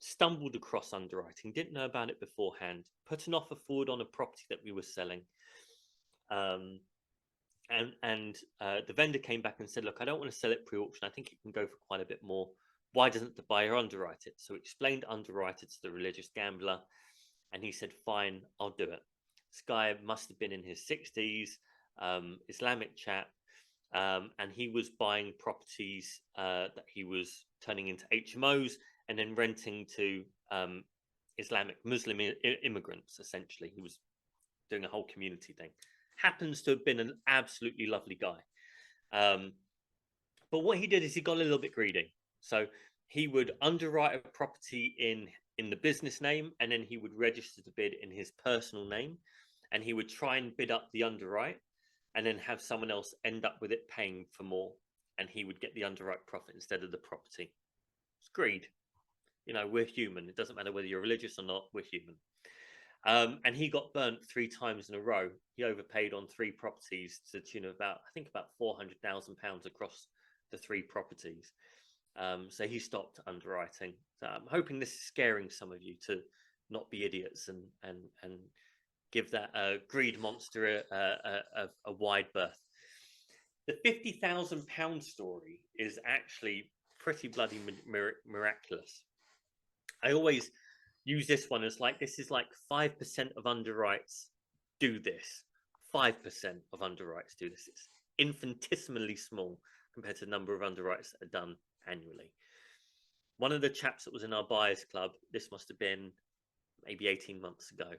stumbled across underwriting, didn't know about it beforehand, put an offer forward on a property that we were selling. And the vendor came back and said, look, I don't want to sell it pre-auction. I think it can go for quite a bit more. Why doesn't the buyer underwrite it? So explained underwrite it to the religious gambler. And he said, fine, I'll do it. This guy must have been in his 60s, Islamic chap. And he was buying properties that he was turning into HMOs and then renting to Islamic Muslim immigrants, essentially. He was doing a whole community thing. Happens to have been an absolutely lovely guy. But what he did is he got a little bit greedy. So he would underwrite a property in the business name, and then he would register the bid in his personal name, and he would try and bid up the underwrite and then have someone else end up with it paying for more, and he would get the underwrite profit instead of the property. It's greed. You know, we're human. It doesn't matter whether you're religious or not, we're human. And he got burnt 3 times in a row. He overpaid on 3 properties to the tune of about £400,000 across the 3 properties. So he stopped underwriting. So I'm hoping this is scaring some of you to not be idiots and give that greed monster a wide berth. The £50,000 story is actually pretty bloody miraculous. I always use this one as like, this is like 5% of underwrites do this. 5% of underwrites do this. It's infinitesimally small compared to the number of underwrites that are done annually. One of the chaps that was in our buyers club, this must have been maybe 18 months ago.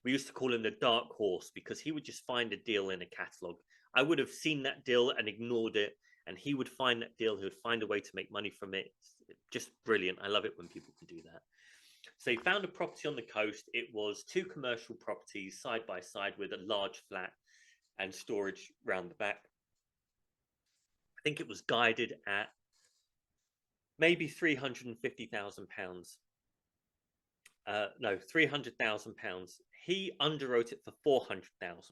We used to call him the dark horse because he would just find a deal in a catalogue. I would have seen that deal and ignored it, and he would find that deal. He would find a way to make money from it. It's just brilliant. I love it when people can do that. So he found a property on the coast. It was 2 commercial properties side by side with a large flat and storage round the back. I think it was guided at maybe £350,000. No, £300,000. He underwrote it for £400,000,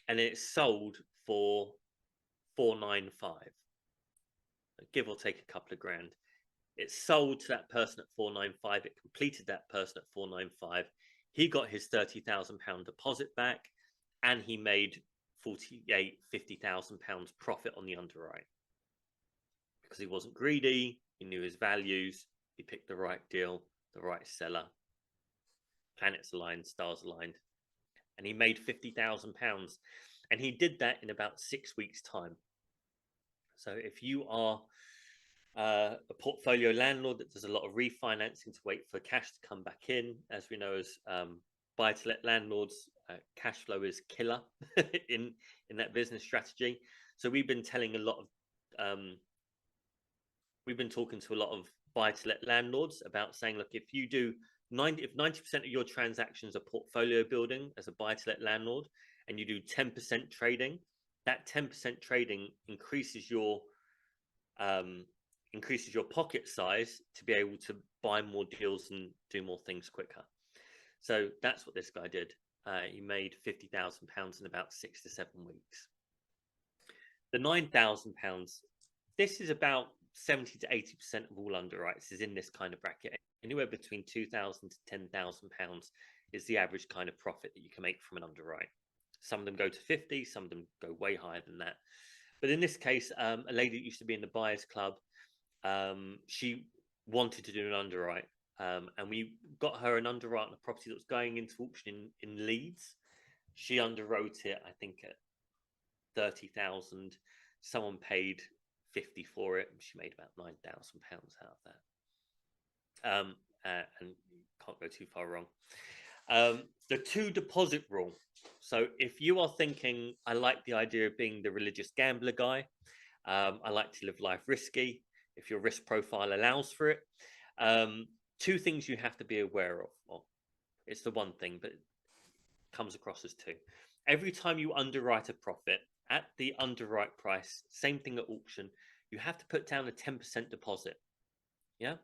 and it sold for 495, give or take a couple of grand. It sold to that person at 495. It completed that person at 495. He got his £30,000 deposit back, and he made £50,000 profit on the underwrite because he wasn't greedy. He knew his values. He picked the right deal, the right seller. Planets aligned, stars aligned, and he made £50,000. And he did that in about 6 weeks' time. So if you are a portfolio landlord that does a lot of refinancing to wait for cash to come back in, as we know, as buy-to-let landlords, cash flow is killer in that business strategy. So we've been telling a lot of we've been talking to a lot of buy-to-let landlords about saying, look, if you do 90% of your transactions are portfolio building as a buy-to-let landlord, and you do 10% trading, that 10% trading increases your pocket size to be able to buy more deals and do more things quicker. So that's what this guy did. He made £50,000 in about 6 to 7 weeks. The £9,000, this is about 70 to 80% of all underwrites is in this kind of bracket. Anywhere between £2,000 to £10,000 is the average kind of profit that you can make from an underwrite. Some of them go to 50, some of them go way higher than that. But in this case, a lady that used to be in the buyers club, she wanted to do an underwrite. And we got her an underwrite on a property that was going into auction in Leeds. She underwrote it, I think, at 30,000. Someone paid 50 for it. She made about £9,000 out of that. And can't go too far wrong. The 2 deposit rule. So if you are thinking, I like the idea of being the religious gambler guy, I like to live life risky, if your risk profile allows for it, 2 things you have to be aware of. Well, it's the one thing, but it comes across as 2. Every time you underwrite a profit at the underwrite price, same thing at auction, you have to put down a 10% deposit. Yeah.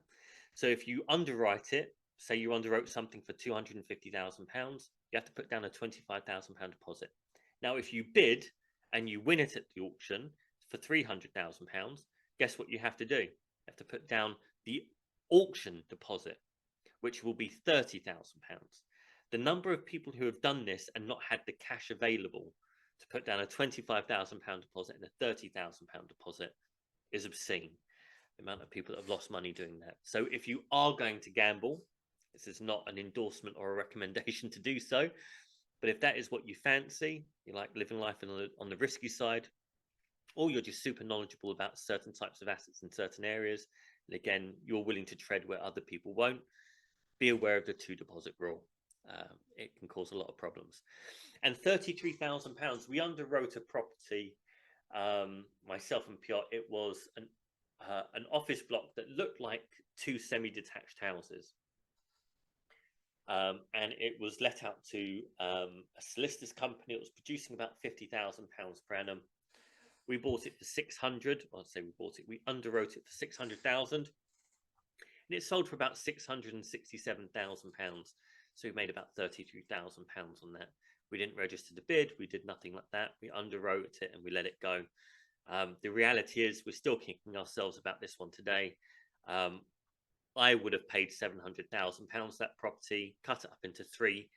So if you underwrite it, say you underwrote something for £250,000, you have to put down a £25,000 deposit. Now, if you bid and you win it at the auction for £300,000, guess what you have to do? You have to put down the auction deposit, which will be £30,000. The number of people who have done this and not had the cash available to put down a £25,000 deposit and a £30,000 deposit is obscene. The amount of people that have lost money doing that. So if you are going to gamble, this is not an endorsement or a recommendation to do so, but if that is what you fancy, you like living life on the risky side, or you're just super knowledgeable about certain types of assets in certain areas, and again, you're willing to tread where other people won't, be aware of the 2 deposit rule. It can cause a lot of problems. And £33,000, we underwrote a property, myself and Piotr. It was an office block that looked like 2 semi-detached houses. And it was let out to a solicitor's company. It was producing about £50,000 per annum. We bought it for 600. I'd say we underwrote it for 600,000, and it sold for about £667,000. So we made about £33,000 on that. We didn't register the bid. We did nothing like that. We underwrote it and we let it go. The reality is we're still kicking ourselves about this one today. I would have paid £700,000 that property, cut it up into 3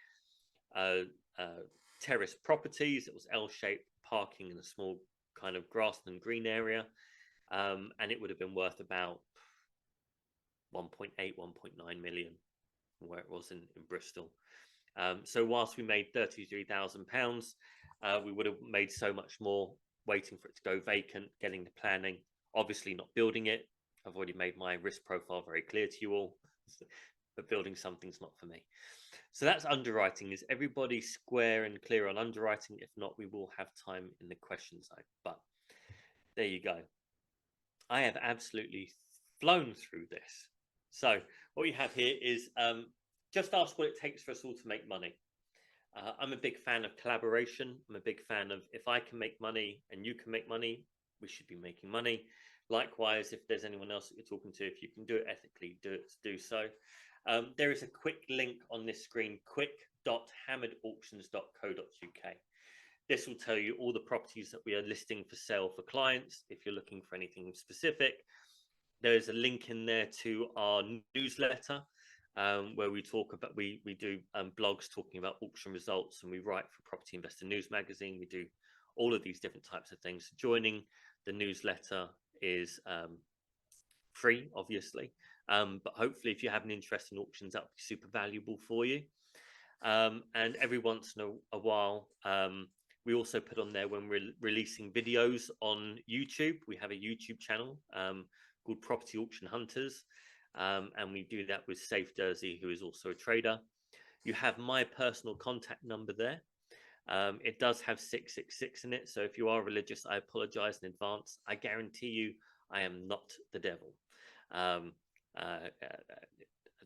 terrace properties. It was L-shaped, parking in a small kind of grassland green area, and it would have been worth about 1.8, 1.9 million where it was in Bristol. So whilst we made £33,000, we would have made so much more waiting for it to go vacant, getting the planning, obviously not building it. I've already made my risk profile very clear to you all, but building something's not for me. So that's underwriting. Is everybody square and clear on underwriting? If not, we will have time in the question zone. But there you go. I have absolutely flown through this. So what we have here is just ask what it takes for us all to make money. I'm a big fan of collaboration. I'm a big fan of, if I can make money and you can make money, we should be making money. Likewise, if there's anyone else that you're talking to, if you can do it ethically, do so. There is a quick link on this screen, quick.hammeredauctions.co.uk. This will tell you all the properties that we are listing for sale for clients. If you're looking for anything specific, there's a link in there to our newsletter, where we talk about, we do blogs talking about auction results, and we write for Property Investor News magazine. We do all of these different types of things. Joining the newsletter is free, obviously, but hopefully if you have an interest in auctions, that will be super valuable for you. And every once in a while, we also put on there, when we're releasing videos on YouTube, we have a YouTube channel called Property Auction Hunters, and we do that with Safe Jersey, who is also a trader. You have my personal contact number there. It does have 666 in it, so if you are religious, I apologize in advance. I guarantee you I am not the devil.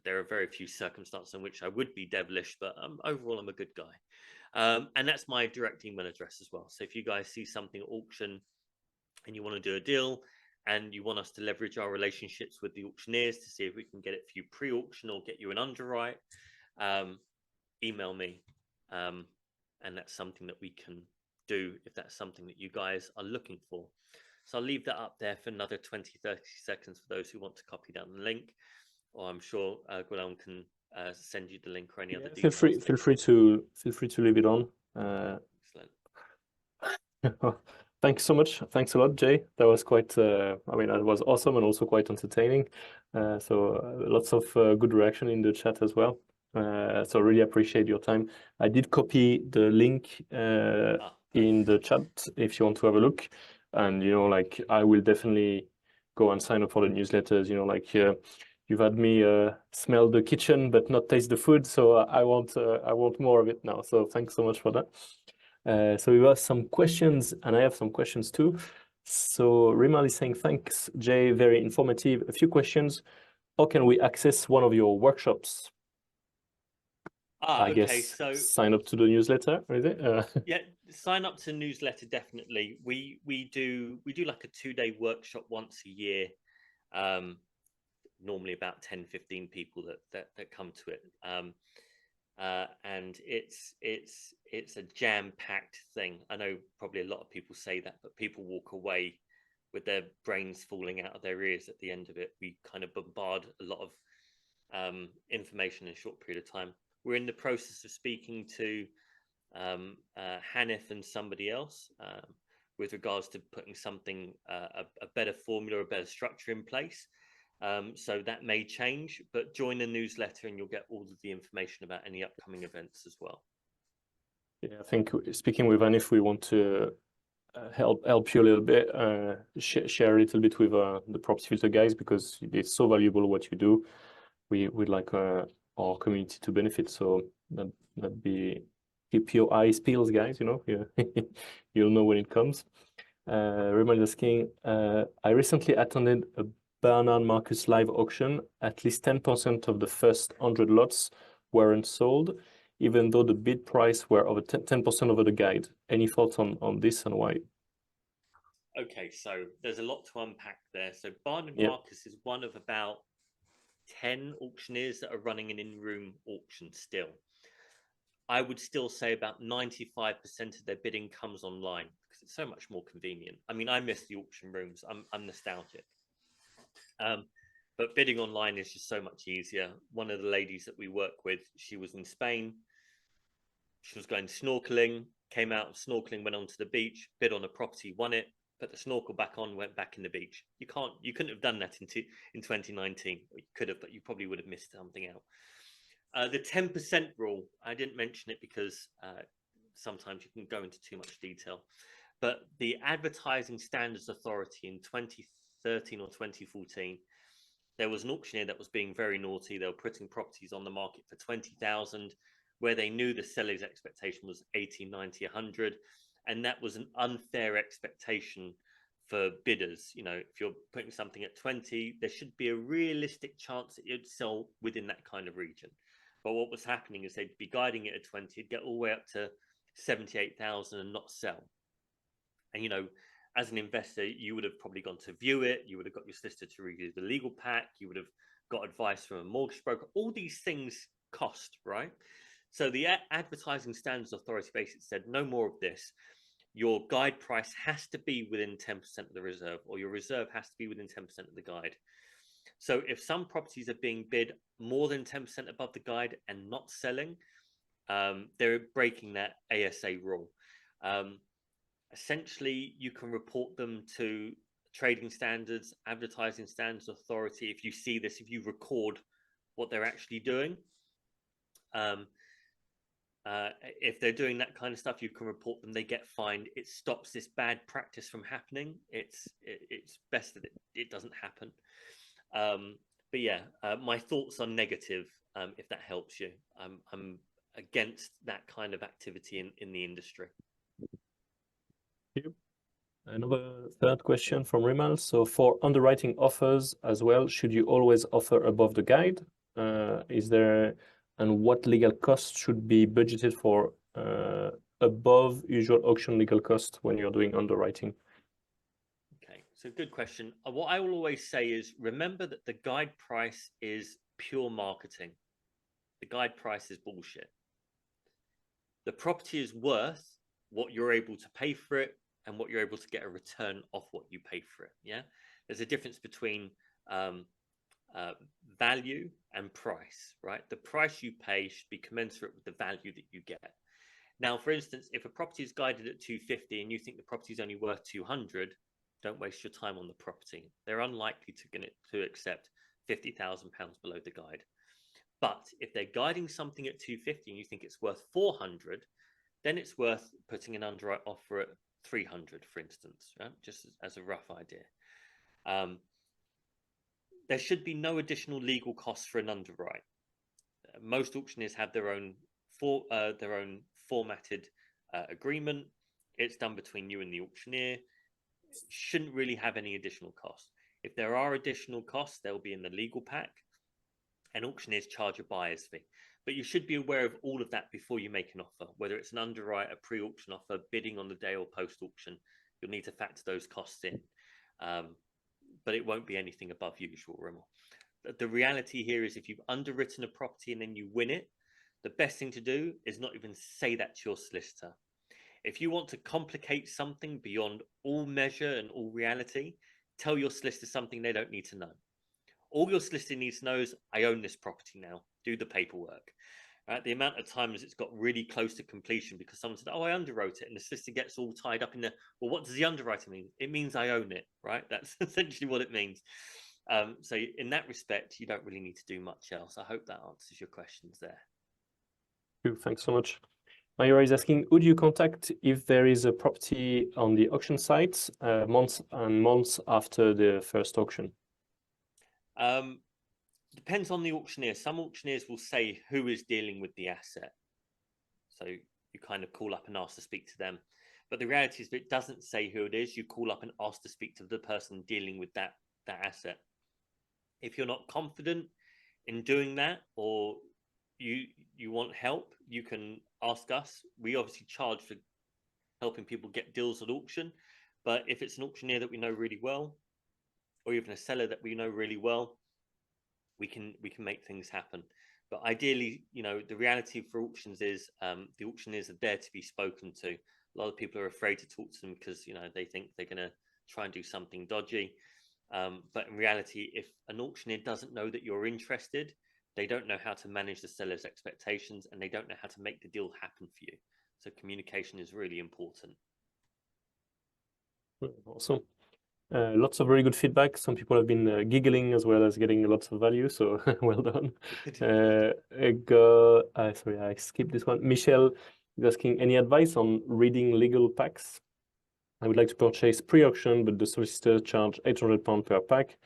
There are very few circumstances in which I would be devilish, but overall I'm a good guy. And that's my direct email address as well. So if you guys see something at auction and you want to do a deal, and you want us to leverage our relationships with the auctioneers to see if we can get it for you pre-auction or get you an underwrite, email me. And that's something that we can do if that's something that you guys are looking for. So I'll leave that up there for another 20-30 seconds for those who want to copy down the link, or I'm sure Guillaume can send you the link or any other details. Feel free to leave it on. Excellent. Thanks so much. Thanks a lot, Jay. That was quite, I mean, that was awesome and also quite entertaining. Lots of good reaction in the chat as well. So really appreciate your time. I did copy the link in the chat if you want to have a look. And, you know, like I will definitely go and sign up for the newsletters, you know, like you've had me smell the kitchen but not taste the food. So I want more of it now. So thanks so much for that. So we have some questions, and I have some questions too. So Rimal is saying, thanks, Jay, very informative. A few questions. How can we access one of your workshops? I Okay, guess so sign up to the newsletter, is it? yeah, sign up to newsletter definitely. We do like a 2-day workshop once a year. Normally about 10-15 people that come to it. And it's a jam-packed thing. I know probably a lot of people say that, but people walk away with their brains falling out of their ears at the end of it. We kind of bombard a lot of information in a short period of time. We're in the process of speaking to Hanif and somebody else with regards to putting something a better formula, a better structure in place. So that may change, but join the newsletter and you'll get all of the information about any upcoming events as well. Yeah, I think speaking with Hanif, we want to help you a little bit, share a little bit with the property filter guys, because it's so valuable what you do. We'd like our community to benefit. So that be keep your eyes peeled, guys. You know, you'll know when it comes. Remind asking, I recently attended a Bernard Marcus live auction. At least 10% of the first 100 lots weren't sold, even though the bid price were over 10% over the guide. Any thoughts on this and why? Okay, so there's a lot to unpack there. So Bernard Yep. Marcus is one of about 10 auctioneers that are running an in-room auction still. I would still say about 95% of their bidding comes online because it's so much more convenient. I mean, I miss the auction rooms. I'm nostalgic. But bidding online is just so much easier. One of the ladies that we work with, she was in Spain. She was going snorkeling, came out of snorkeling, went onto the beach, bid on a property, won it, put the snorkel back on, went back in the beach. You couldn't have done that in 2019. Or you could have, but you probably would have missed something out. The 10% rule, I didn't mention it because sometimes you can go into too much detail. But the Advertising Standards Authority in 2013 or 2014, there was an auctioneer that was being very naughty. They were putting properties on the market for 20,000, where they knew the seller's expectation was 80, 90, 100. And that was an unfair expectation for bidders. You know, if you're putting something at 20, there should be a realistic chance that you'd sell within that kind of region. But what was happening is they'd be guiding it at 20, it'd get all the way up to 78,000 and not sell. And, you know, as an investor, you would have probably gone to view it. You would have got your solicitor to review the legal pack. You would have got advice from a mortgage broker. All these things cost, right? So the Advertising Standards Authority basically said, no more of this. Your guide price has to be within 10% of the reserve, or your reserve has to be within 10% of the guide. So if some properties are being bid more than 10% above the guide and not selling, they're breaking that ASA rule. Essentially, you can report them to Trading Standards, Advertising Standards Authority. If you see this, if you record what they're actually doing, if they're doing that kind of stuff, you can report them. They get fined. It stops this bad practice from happening. It's best that it doesn't happen. But yeah, my thoughts are negative. If that helps you, I'm against that kind of activity in the industry. Yep. Another third question from Rimal. So for underwriting offers as well, should you always offer above the guide? And what legal costs should be budgeted for above usual auction legal cost when you're doing underwriting? Okay, so good question. What I will always say is remember that the guide price is pure marketing. The guide price is bullshit. The property is worth what you're able to pay for it and what you're able to get a return off what you pay for it. Yeah, there's a difference between value and price, right? The price you pay should be commensurate with the value that you get. Now, for instance, if a property is guided at 250 and you think the property is only worth 200, don't waste your time on the property. They're unlikely to accept £50,000 below the guide. But if they're guiding something at 250 and you think it's worth 400, then it's worth putting an underwrite offer at 300, for instance, right? Just as a rough idea. There should be no additional legal costs for an underwrite. Most auctioneers have their own formatted agreement. It's done between you and the auctioneer. Shouldn't really have any additional costs. If there are additional costs, they'll be in the legal pack, and auctioneers charge a buyer's fee. But you should be aware of all of that before you make an offer, whether it's an underwrite, a pre-auction offer, bidding on the day, or post-auction. You'll need to factor those costs in. But it won't be anything above usual, Rimmel. The reality here is if you've underwritten a property and then you win it, the best thing to do is not even say that to your solicitor. If you want to complicate something beyond all measure and all reality, tell your solicitor something they don't need to know. All your solicitor needs to know is, I own this property now, do the paperwork. Right? The amount of times it's got really close to completion because someone said, oh, I underwrote it, and the solicitor gets all tied up in the, well, what does the underwriter mean? It means I own it, right? That's essentially what it means. So in that respect, you don't really need to do much else. I hope that answers your questions there. Thanks so much. Mayura is asking, who do you contact if there is a property on the auction site months and months after the first auction? Depends on the auctioneer. Some auctioneers will say who is dealing with the asset. So you kind of call up and ask to speak to them. But the reality is, if it doesn't say who it is, you call up and ask to speak to the person dealing with that asset. If you're not confident in doing that, or you want help, you can ask us. We obviously charge for helping people get deals at auction. But if it's an auctioneer that we know really well, or even a seller that we know really well, we can make things happen. But ideally, the reality for auctions is the auctioneers are there to be spoken to. A lot of people are afraid to talk to them because they think they're going to try and do something dodgy. But in reality, if an auctioneer doesn't know that you're interested, they don't know how to manage the seller's expectations, and they don't know how to make the deal happen for you. So communication is really important. Awesome. Lots of very good feedback. Some people have been giggling as well as getting lots of value, so well done. Sorry, I skipped this one. Michelle is asking, any advice on reading legal packs? I would like to purchase pre-auction, but the solicitor charge £800 per pack.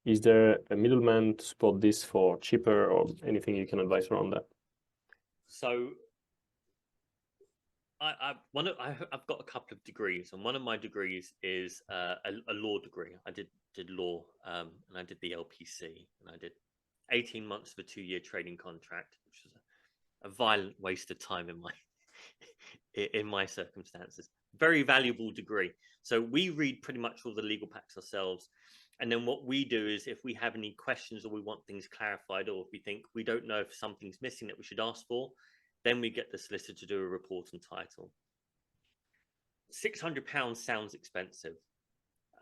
Is there a middleman to support this for cheaper, or anything you can advise around that? So I've got a couple of degrees, and one of my degrees is a law degree. I did law, and I did the LPC, and I did 18 months of a 2-year trading contract, which was a violent waste of time in my circumstances. Very valuable degree. So we read pretty much all the legal packs ourselves. And then what we do is, if we have any questions or we want things clarified, or if we think we don't know if something's missing that we should ask for, then we get the solicitor to do a report and title. £600 sounds expensive.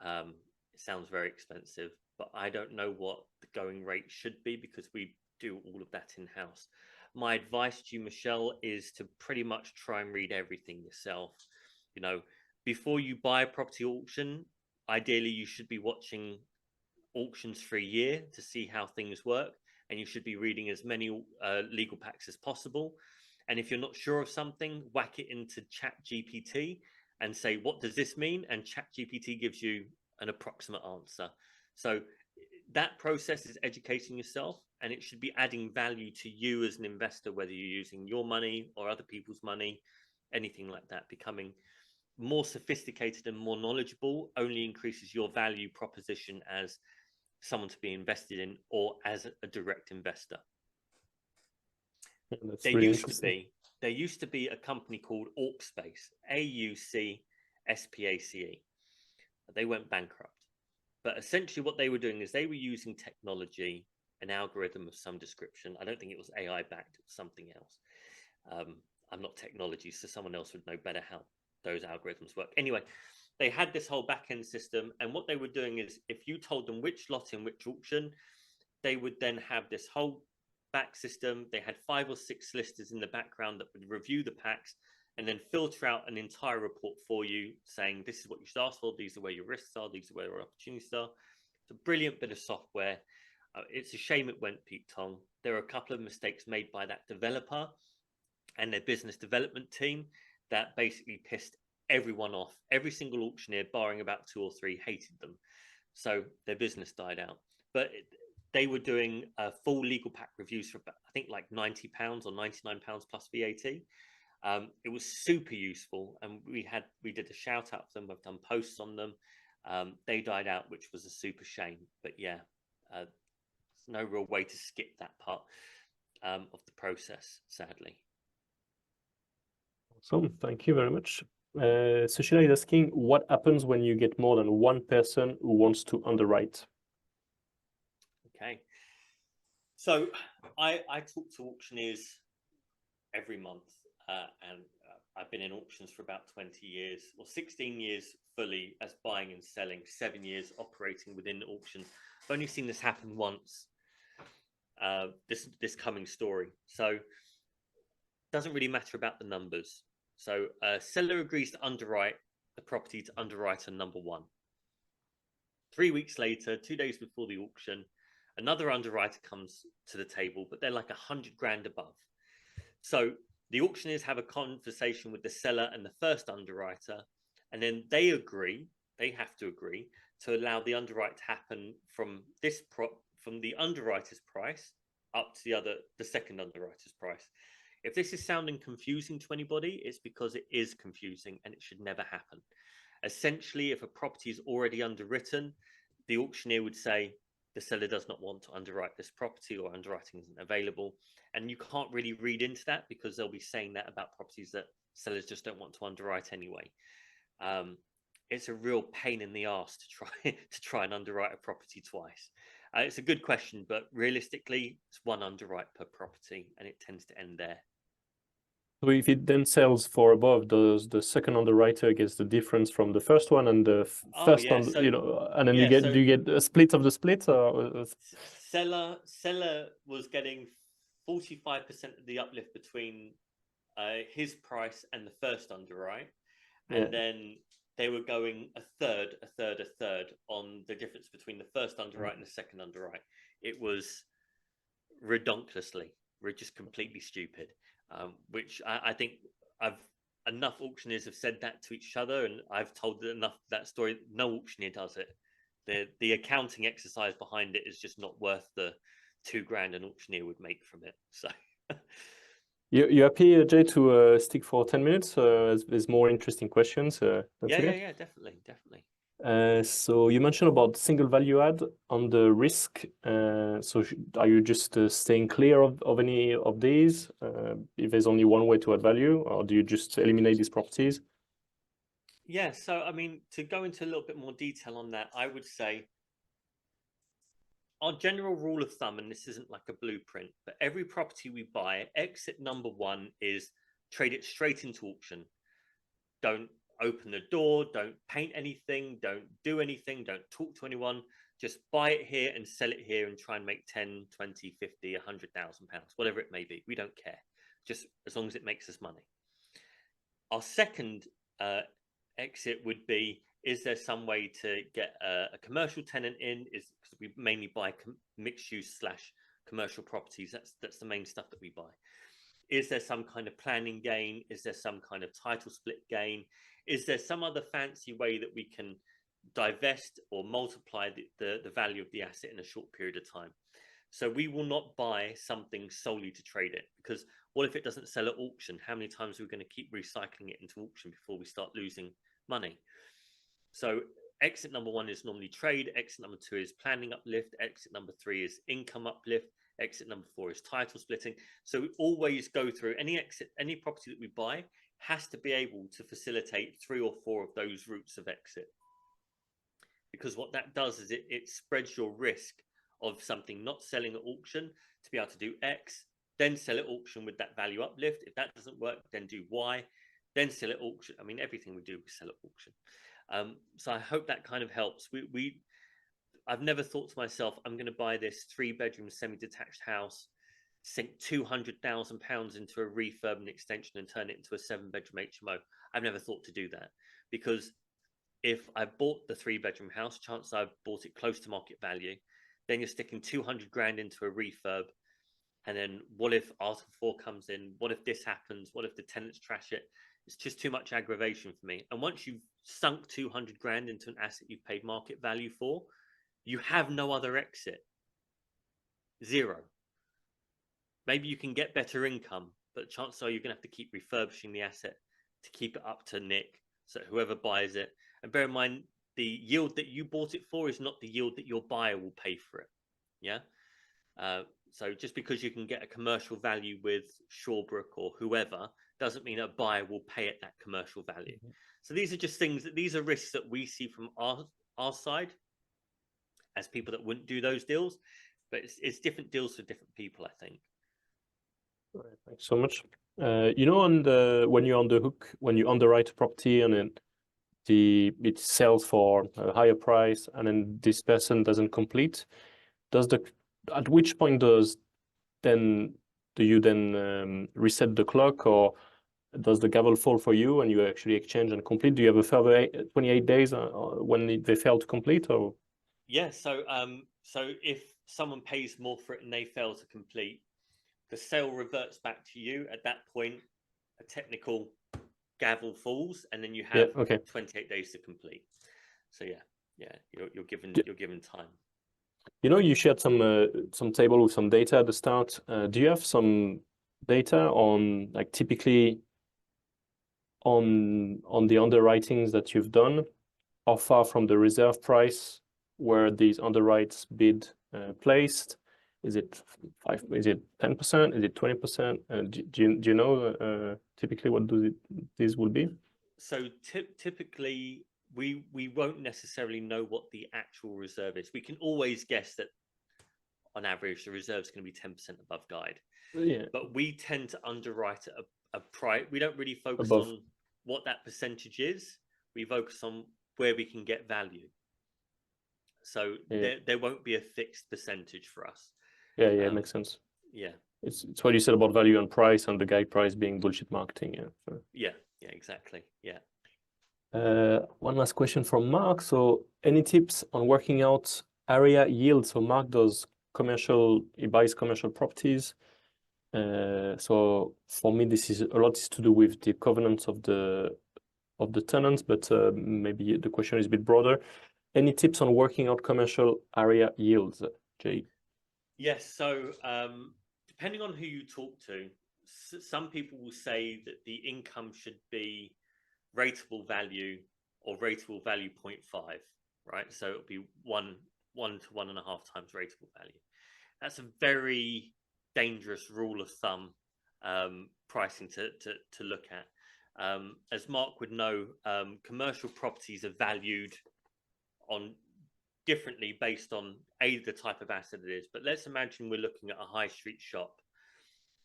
It sounds very expensive, but I don't know what the going rate should be because we do all of that in-house. My advice to you, Michelle, is to pretty much try and read everything yourself. Before you buy a property auction, ideally you should be watching auctions for a year to see how things work, and you should be reading as many legal packs as possible. And if you're not sure of something, whack it into ChatGPT and say, what does this mean? And ChatGPT gives you an approximate answer. So that process is educating yourself, and it should be adding value to you as an investor, whether you're using your money or other people's money, anything like that. Becoming more sophisticated and more knowledgeable only increases your value proposition as someone to be invested in, or as a direct investor. Yeah, that's There really used to be a company called AucSpace, AucSpace. They went bankrupt. But essentially what they were doing is they were using technology, an algorithm of some description. I don't think it was AI backed, it was something else. I'm not technology, so someone else would know better how those algorithms work. Anyway, they had this whole back-end system, and what they were doing is, if you told them which lot in which auction, they would then have this whole back system. They had 5 or 6 solicitors in the background that would review the packs and then filter out an entire report for you saying this is what you should ask for, these are where your risks are, these are where your opportunities are. It's a brilliant bit of software. It's a shame it went Pete Tong. There are a couple of mistakes made by that developer and their business development team that basically pissed everyone off. Every single auctioneer, barring about 2 or 3, hated them. So their business died out. But they were doing full legal pack reviews for, I think, like £90 or £99 plus VAT. It was super useful, and we did a shout out for them. I've done posts on them. They died out, which was a super shame. But yeah, there's no real way to skip that part of the process, sadly. So thank you very much. So Sheila is asking, what happens when you get more than one person who wants to underwrite? Okay. So I talk to auctioneers every month, and I've been in auctions for about 20 years, or 16 years fully as buying and selling, 7 years operating within auctions. I've only seen this happen once, this coming story. So it doesn't really matter about the numbers. So seller agrees to underwrite the property to underwriter number 1. 3 weeks later, 2 days before the auction, another underwriter comes to the table, but they're like 100 grand above. So the auctioneers have a conversation with the seller and the first underwriter, and then they have to agree to allow the underwrite to happen from the underwriter's price up to the second underwriter's price. If this is sounding confusing to anybody, it's because it is confusing and it should never happen. Essentially, if a property is already underwritten, the auctioneer would say the seller does not want to underwrite this property, or underwriting isn't available. And you can't really read into that, because they'll be saying that about properties that sellers just don't want to underwrite anyway. It's a real pain in the ass to try and underwrite a property twice. It's a good question, but realistically, it's one underwrite per property, and it tends to end there. So if it then sells for above, does the second underwriter gets the difference from the first one and the first Yeah, one, so and then yeah, do you get a split of the split? Or... seller was getting 45% of the uplift between his price and the first underwrite, and then they were going a third on the difference between the first underwrite and the second underwrite. It was redonkulously, just completely stupid. Which I think enough auctioneers have said that to each other, and I've told enough of that story. No auctioneer does it. The accounting exercise behind it is just not worth the 2 grand an auctioneer would make from it. So you happy, Jay, to stick for 10 minutes? There's more interesting questions. yeah, definitely. So you mentioned about single value add on the risk. So are you just staying clear of any of these? If there's only one way to add value, or do you just eliminate these properties? Yeah, so I mean, to go into a little bit more detail on that, I would say our general rule of thumb, and this isn't like a blueprint, but every property we buy, exit number 1 is trade it straight into auction. Don't open the door, don't paint anything, don't do anything, don't talk to anyone. Just buy it here and sell it here and try and make 10, 20, 50, 100,000 pounds, whatever it may be. We don't care, just as long as it makes us money. Our second exit would be, is there some way to get a commercial tenant in? Is because we mainly buy mixed use / commercial properties. That's the main stuff that we buy. Is there some kind of planning gain? Is there some kind of title split gain? Is there some other fancy way that we can divest or multiply the value of the asset in a short period of time? So we will not buy something solely to trade it, because what if it doesn't sell at auction? How many times are we going to keep recycling it into auction before we start losing money? So exit number 1 is normally trade. Exit number 2 is planning uplift. Exit number 3 is income uplift. Exit number 4 is title splitting. So we always go through any property that we buy has to be able to facilitate 3 or 4 of those routes of exit. Because what that does is it spreads your risk of something not selling at auction to be able to do X, then sell at auction with that value uplift. If that doesn't work, then do Y, then sell at auction. I mean, everything we do, we sell at auction. So I hope that kind of helps. I've never thought to myself, I'm going to buy this 3-bedroom semi-detached house sink £200,000 into a refurb and extension and turn it into a 7-bedroom HMO. I've never thought to do that, because if I bought the 3-bedroom house, chances I bought it close to market value. Then you're sticking 200 grand into a refurb. And then what if Article 4 comes in? What if this happens? What if the tenants trash it? It's just too much aggravation for me. And once you've sunk 200 grand into an asset you've paid market value for, you have no other exit. Zero. Maybe you can get better income, but chances are you're going to have to keep refurbishing the asset to keep it up to nick, so whoever buys it. And bear in mind, the yield that you bought it for is not the yield that your buyer will pay for it. Yeah. So just because you can get a commercial value with Shawbrook or whoever doesn't mean a buyer will pay at that commercial value. So these are just things these are risks that we see from our side as people that wouldn't do those deals, but it's different deals for different people, I think. All right, thanks so much. On when you're on the hook, when you underwrite a property and then it sells for a higher price, and then this person doesn't complete, at which point do you then reset the clock, or does the gavel fall for you and you actually exchange and complete? Do you have a further 28 days when they fail to complete, or? Yeah, so if someone pays more for it and they fail to complete, the sale reverts back to you. At that point, a technical gavel falls, and then you have 28 days to complete. So you're given time. You shared some table with some data at the start. Do you have some data on, like, typically on the underwritings that you've done, how far from the reserve price were these underwrites bid placed? Is it 10%? Is it 20%? Do you know typically what these will be? So typically we won't necessarily know what the actual reserve is. We can always guess that on average the reserve is going to be 10% above guide. Yeah. But we tend to underwrite at a price. We don't really focus Above. on what that percentage is. We focus on where we can get value. So there won't be a fixed percentage for us. Yeah, it makes sense. Yeah. It's what you said about value and price, and the guide price being bullshit marketing. Yeah. So. Yeah, exactly. Yeah. One last question from Mark. So, any tips on working out area yield? So, Mark he buys commercial properties. So for me, this is a lot to do with the covenants of the tenants, but maybe the question is a bit broader. Any tips on working out commercial area yields, Jay? Yes. So depending on who you talk to, some people will say that the income should be rateable value or rateable value 0.5, right? So it'll be 1 to 1.5 times rateable value. That's a very dangerous rule of thumb pricing to look at. As Mark would know, commercial properties are valued on differently based on the type of asset it is. But let's imagine we're looking at a high street shop.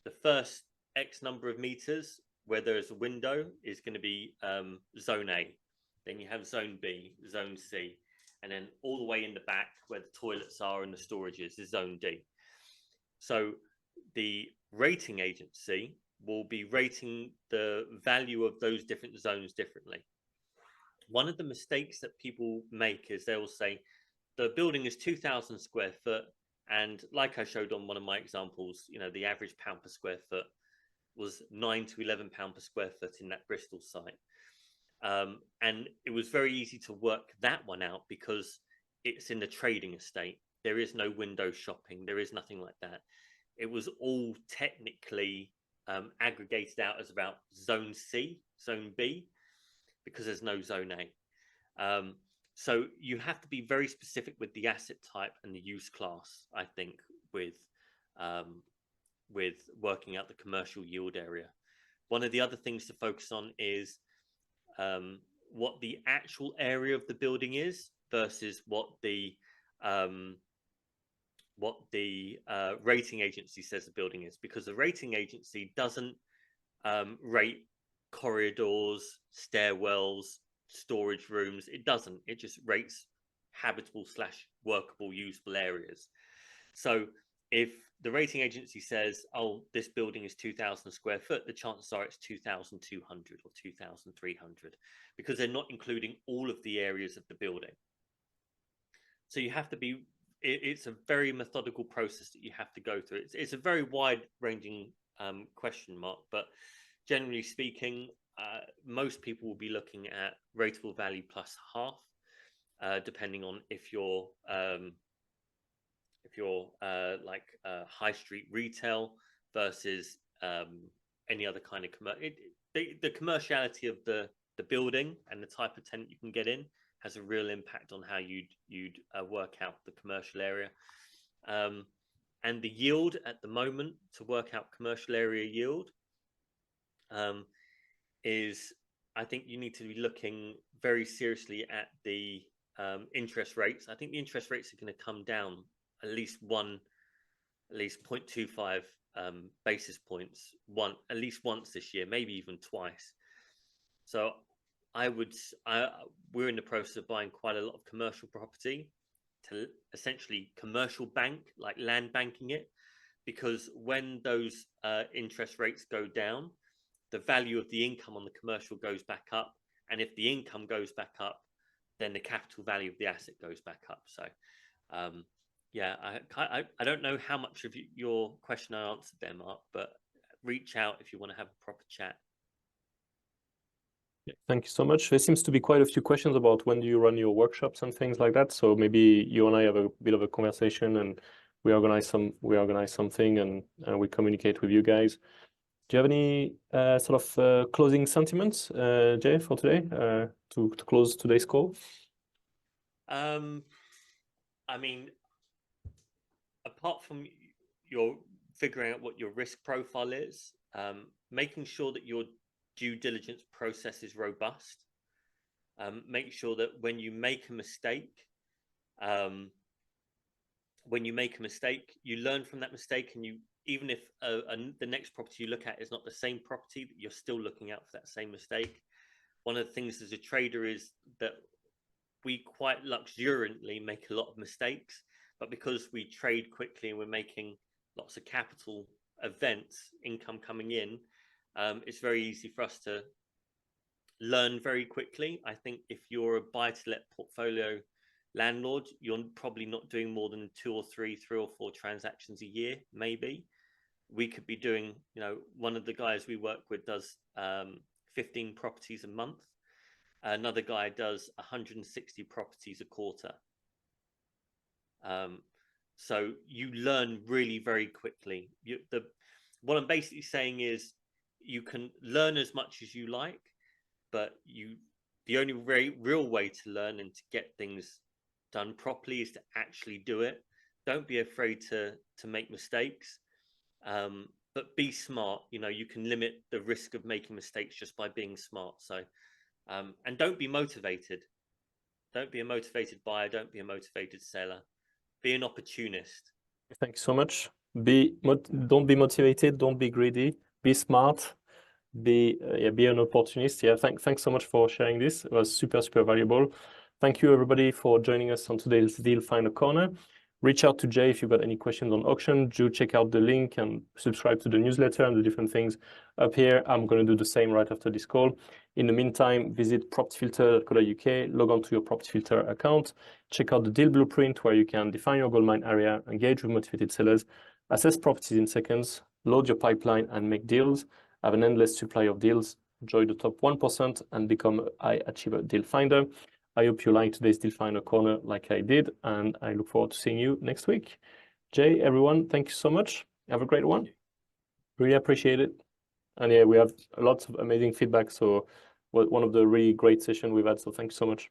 The first X number of meters where there's a window is going to be zone A. Then you have zone B, zone C, and then all the way in the back where the toilets are and the storage is zone D. So the rating agency will be rating the value of those different zones differently. One of the mistakes that people make is they will say the building is 2,000 square foot, and like I showed on one of my examples, the average pound per square foot was £9 to £11 per square foot in that Bristol site. And it was very easy to work that one out because it's in the trading estate. There is no window shopping. There is nothing like that. It was all technically aggregated out as about zone C, zone B, because there's no zone A. So you have to be very specific with the asset type and the use class, I think, with working out the commercial yield area. One of the other things to focus on is what the actual area of the building is versus what the rating agency says the building is, because the rating agency doesn't rate corridors, stairwells, storage rooms. It doesn't. It just rates habitable / workable, usable areas. So if the rating agency says, oh, this building is 2,000 square foot, the chances are it's 2,200 or 2,300 because they're not including all of the areas of the building. So you have to be, it's a very methodical process that you have to go through. It's a very wide ranging question mark, but generally speaking, most people will be looking at rateable value plus half, depending on if you're like high street retail versus any other kind of the commerciality of the building and the type of tenant you can get in has a real impact on how you'd work out the commercial area. And the yield at the moment to work out commercial area yield is, I think you need to be looking very seriously at the interest rates. I think the interest rates are going to come down at least 0.25 basis points at least once this year, maybe even twice. So we're in the process of buying quite a lot of commercial property to essentially commercial bank, like land banking it, because when those interest rates go down, the value of the income on the commercial goes back up, and if the income goes back up, then the capital value of the asset goes back up. So yeah, I don't know how much of your question I answered there, Mark, but reach out if you want to have a proper chat. Yeah, thank you so much. There seems to be quite a few questions about when do you run your workshops and things like that. So maybe you and I have a bit of a conversation and we organize something and we communicate with you guys. Do you have any sort of closing sentiments, Jay, for today to close today's call? I mean, apart from your figuring out what your risk profile is, making sure that your due diligence process is robust. Make sure that when you make a mistake, you learn from that mistake, and even if the next property you look at is not the same property, that you're still looking out for that same mistake. One of the things as a trader is that we quite luxuriantly make a lot of mistakes, but because we trade quickly and we're making lots of capital events, income coming in, it's very easy for us to learn very quickly. I think if you're a buy-to-let portfolio landlord, you're probably not doing more than 2 or 3 or 4 transactions a year, maybe. We could be doing, one of the guys we work with does 15 properties a month. Another guy does 160 properties a quarter. So you learn really very quickly. What I'm basically saying is you can learn as much as you like, but the only real way to learn and to get things done properly is to actually do it. Don't be afraid to make mistakes, but be smart. You can limit the risk of making mistakes just by being smart. So, and don't be motivated. Don't be a motivated buyer. Don't be a motivated seller. Be an opportunist. Thank you so much. Don't be motivated. Don't be greedy. Be smart. Be an opportunist. Yeah, thanks so much for sharing this. It was super valuable. Thank you everybody for joining us on today's Deal Finder Corner. Reach out to Jay if you've got any questions on auction. Do check out the link and subscribe to the newsletter and the different things up here. I'm going to do the same right after this call. In the meantime, visit propertyfilter.co.uk, log on to your Property Filter account, check out the deal blueprint where you can define your goldmine area, engage with motivated sellers, assess properties in seconds, load your pipeline and make deals, have an endless supply of deals, join the top 1% and become a high achiever deal finder. I hope you liked today's Deal Finder Corner like I did, and I look forward to seeing you next week. Jay, everyone, thank you so much. Have a great one. Really appreciate it. And yeah, we have lots of amazing feedback. So one of the really great sessions we've had. So thank you so much.